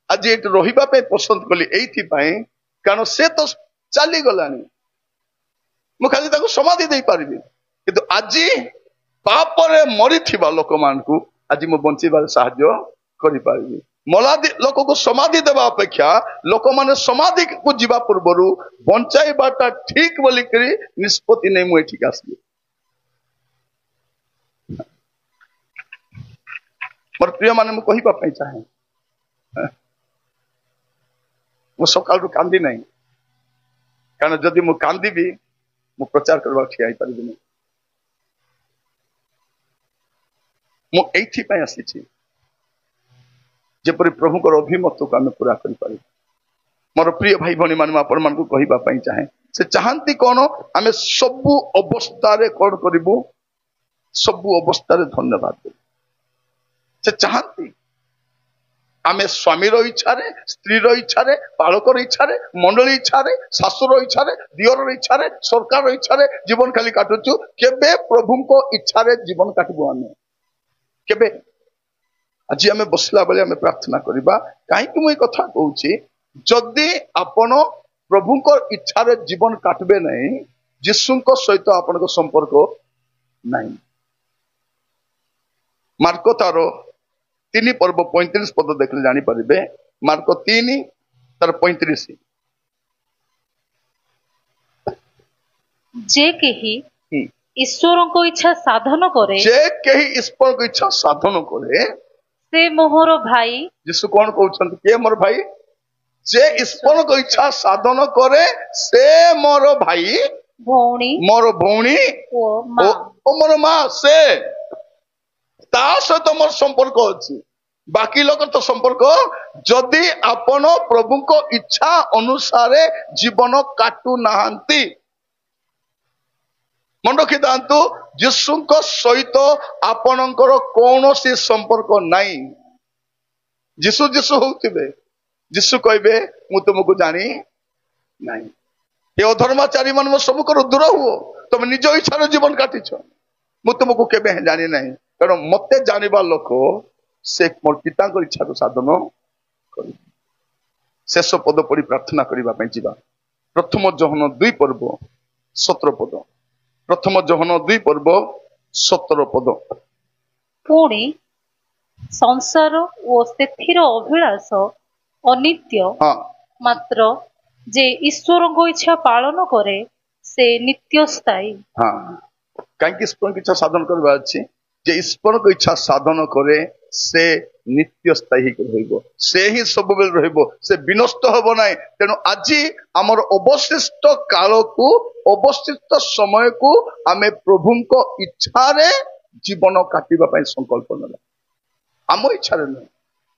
ଆଜି ଏଠି ରହିବା ପାଇଁ ପସନ୍ଦ କଲି ଏଇଥିପାଇଁ, କାରଣ ସେ ତ ଚାଲିଗଲାଣି। ମୁଁ ଖାଲି ତାକୁ ସମାଧି ଦେଇପାରିବି। କିନ୍ତୁ ଆଜି ପାପରେ ମରିଥିବା ଲୋକମାନଙ୍କୁ ଆଜି ମୁଁ ବଞ୍ଚିବାରେ ସାହାଯ୍ୟ କରିପାରିବି। ଲୋକକୁ ସମାଧି ଦେବା ଅପେକ୍ଷା ଲୋକମାନେ ସମାଧିକୁ ଯିବା ପୂର୍ବରୁ ବଞ୍ଚାଇବାଟା ଠିକ ବୋଲିକରି ନିଷ୍ପତ୍ତି ନେଇ ମୁଁ ଏଠିକି ଆସିଲି। ମୋର ପ୍ରିୟ ମାନେ, ମୁଁ କହିବା ପାଇଁ ଚାହେଁ, ମୁଁ ସକାଳରୁ କାନ୍ଦି ନାହିଁ। କାରଣ ଯଦି ମୁଁ କାନ୍ଦିବି ମୁଁ ପ୍ରଚାର କରିବାକୁ ଠିଆ ହେଇପାରିବିନି। ମୁଁ ଏଇଥିପାଇଁ ଆସିଛି ଯେପରି ପ୍ରଭୁଙ୍କର ଅଭିମତକୁ ଆମେ ପୁରା କରିପାରିବୁ। ମୋର ପ୍ରିୟ ଭାଇ ଭଉଣୀ ମାନେ, ମୁଁ ଆପଣମାନଙ୍କୁ କହିବା ପାଇଁ ଚାହେଁ, ସେ ଚାହାନ୍ତି କଣ? ଆମେ ସବୁ ଅବସ୍ଥାରେ କଣ କରିବୁ? ସବୁ ଅବସ୍ଥାରେ ଧନ୍ୟବାଦ ଦେବୁ। ସେ ଚାହାନ୍ତି ଆମେ ସ୍ୱାମୀର ଇଚ୍ଛାରେ, ସ୍ତ୍ରୀର ଇଚ୍ଛାରେ, ବାଳକର ଇଚ୍ଛାରେ, ମଣ୍ଡଳୀ ଇଚ୍ଛାରେ, ଶାଶୁର ଇଚ୍ଛାରେ, ଦିଅରର ଇଚ୍ଛାରେ, ସରକାରର ଇଚ୍ଛାରେ ଜୀବନ ଖାଲି କାଟୁଛୁ। କେବେ ପ୍ରଭୁଙ୍କ ଇଚ୍ଛାରେ ଜୀବନ କାଟିବୁ ଆମେ? କେବେ? ଆଜି ଆମେ ବସିଲା ବେଳେ ଆମେ ପ୍ରାର୍ଥନା କରିବା। କାହିଁକି ମୁଁ ଏ କଥା କହୁଛି? ଯଦି ଆପଣ ପ୍ରଭୁଙ୍କ ଇଚ୍ଛାରେ ଜୀବନ କାଟିବେ ନାହିଁ, ଯୀଶୁଙ୍କ ସହିତ ଆପଣଙ୍କ ସମ୍ପର୍କ ନାହିଁ। ମାର୍କ ତାର 3 ପର୍ବ 35 ପଦ ଦେଖିଲେ ଜାଣିପାରିବେ। ମାର୍କ 3 ତାର 35। ଯେ କେହି ଈଶ୍ୱରଙ୍କ ଇଚ୍ଛା ସାଧନ କରେ, ଯେ କେହି ଈଶ୍ୱରଙ୍କ ଇଚ୍ଛା ସାଧନ କରେ ସେ ମୋହର ଭାଇ। ଯୀଶୁ କଣ କହୁଛନ୍ତି? କିଏ ମୋର ଭାଇ? ଯେ ଈଶ୍ୱରଙ୍କ ଇଚ୍ଛା ସାଧନ କରେ ସେ ମୋର ଭାଇ, ଭଉଣୀ, ମୋର ଭଉଣୀ ଓ ମା। ଓ ମୋର ମା। ସେ ତା ସହିତ ମୋର ସମ୍ପର୍କ ଅଛି। ବାକି ଲୋକ ତ ସମ୍ପର୍କ, ଯଦି ଆପଣ ପ୍ରଭୁଙ୍କ ଇଚ୍ଛା ଅନୁସାରେ ଜୀବନ କାଟୁ ନାହାନ୍ତି, ମନେ ରଖିଥାନ୍ତୁ, ଯୀଶୁଙ୍କ ସହିତ ଆପଣଙ୍କର କୌଣସି ସମ୍ପର୍କ ନାହିଁ। ଯୀଶୁ ଯୀଶୁ ହଉଥିବେ, ଯୀଶୁ କହିବେ ମୁଁ ତୁମକୁ ଜାଣି ନାହିଁ। ଏ ଅଧର୍ମାଚାରୀ ମାନ ସବୁଙ୍କର ଦୂର ହୁଅ, ତମେ ନିଜ ଇଚ୍ଛାର ଜୀବନ କାଟିଛ, ମୁଁ ତୁମକୁ କେବେ ଜାଣି ନାହିଁ। କାରଣ ମତେ ଜାଣିବା ଲୋକ ସେ ମୋର ପିତାଙ୍କ ଇଚ୍ଛାକୁ ସାଧନ କରିବେ। ଶେଷ ପଦ ପଢି ପ୍ରାର୍ଥନା କରିବା ପାଇଁ ଯିବା। ପ୍ରଥମ ଯୋହନ 2 ପର୍ବ 17 ପଦ। ପ୍ରଥମ ଯୋହନ 2 ପର୍ବ 17 ପଦ। ପୁଣି ସଂସାର ଓ ସେଥିର ଅଭିଳାଷ ଅନିତ୍ୟ, ମାତ୍ର ଯେ ଈଶ୍ୱରଙ୍କ ଇଚ୍ଛା ପାଳନ କରେ ସେ ନିତ୍ୟ ସ୍ଥାୟୀ। କାହିଁକି ଈଶ୍ୱରଙ୍କ ଇଚ୍ଛା ସାଧନ କରିବା ଅଛି? ଯେ ଈଶ୍ୱରଙ୍କ ଇଚ୍ଛା ସାଧନ କରେ ସେ ନିତ୍ୟ ସ୍ଥାୟୀ ହେଇକି ରହିବ। ସେ ହିଁ ସବୁବେଳେ ରହିବ, ସେ ବିନଷ୍ଟ ହବ ନାହିଁ। ତେଣୁ ଆଜି ଆମର ଅବଶିଷ୍ଟ କାଳକୁ, ଅବଶିଷ୍ଟ ସମୟକୁ ଆମେ ପ୍ରଭୁଙ୍କ ଇଚ୍ଛାରେ ଜୀବନ କାଟିବା ପାଇଁ ସଂକଳ୍ପ ନେବା। ଆମ ଇଚ୍ଛାରେ ନୁହେଁ,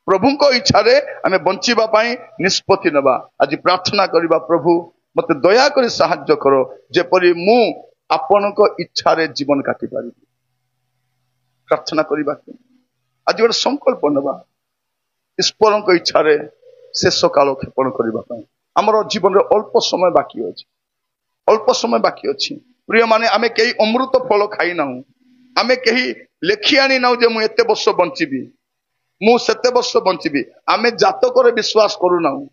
प्रभुଙ୍କ इच्छारे आमे बंचिबा पाई निष्पत्ति नबा आज प्रार्थना करिबा प्रभु मते दया करी साहाय्य करो जेपरि मु आपनको इच्छारे जीवन काटि पारि प्रार्थना करिबा आज गोटे संकल्प नबा ईश्वरଙ୍କ इच्छारे शेष काल क्षेपण करिबा पाई हमर जीवन रे अल्प समय बाकी अछि अल्प समय बाकी अछि प्रिय माने आमे केही अमृत फल खाई नाहु आमे केही लेखि आनी नाउ जे मु एते वर्ष बंचिबी मु सेते वर्ष बंचिबी आमे जातक रे विश्वास करू नाहु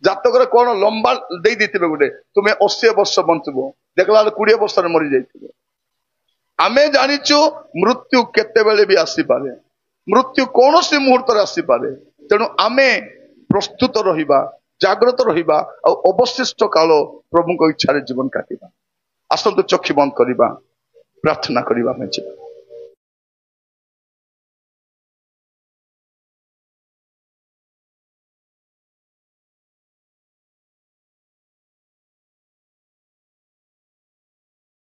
जातक रे कोन लंबा देई दितिबे गुटे तुमे 80 वर्ष बंचबो देखला 20 वर्ष रे मरि जाइतिबे आमे जानिचु मृत्यु केते बेले भी आसी पारे मृत्यु कोनोसी मुहूर्त रे आसी पारे तेनु आमे प्रस्तुत रहिबा जागृत रहिबा और अवशिष्ट काल प्रभु को इच्छा रे जीवन काटिबा आसंतु चक्षु बंद करिबा प्रार्थना करिबा में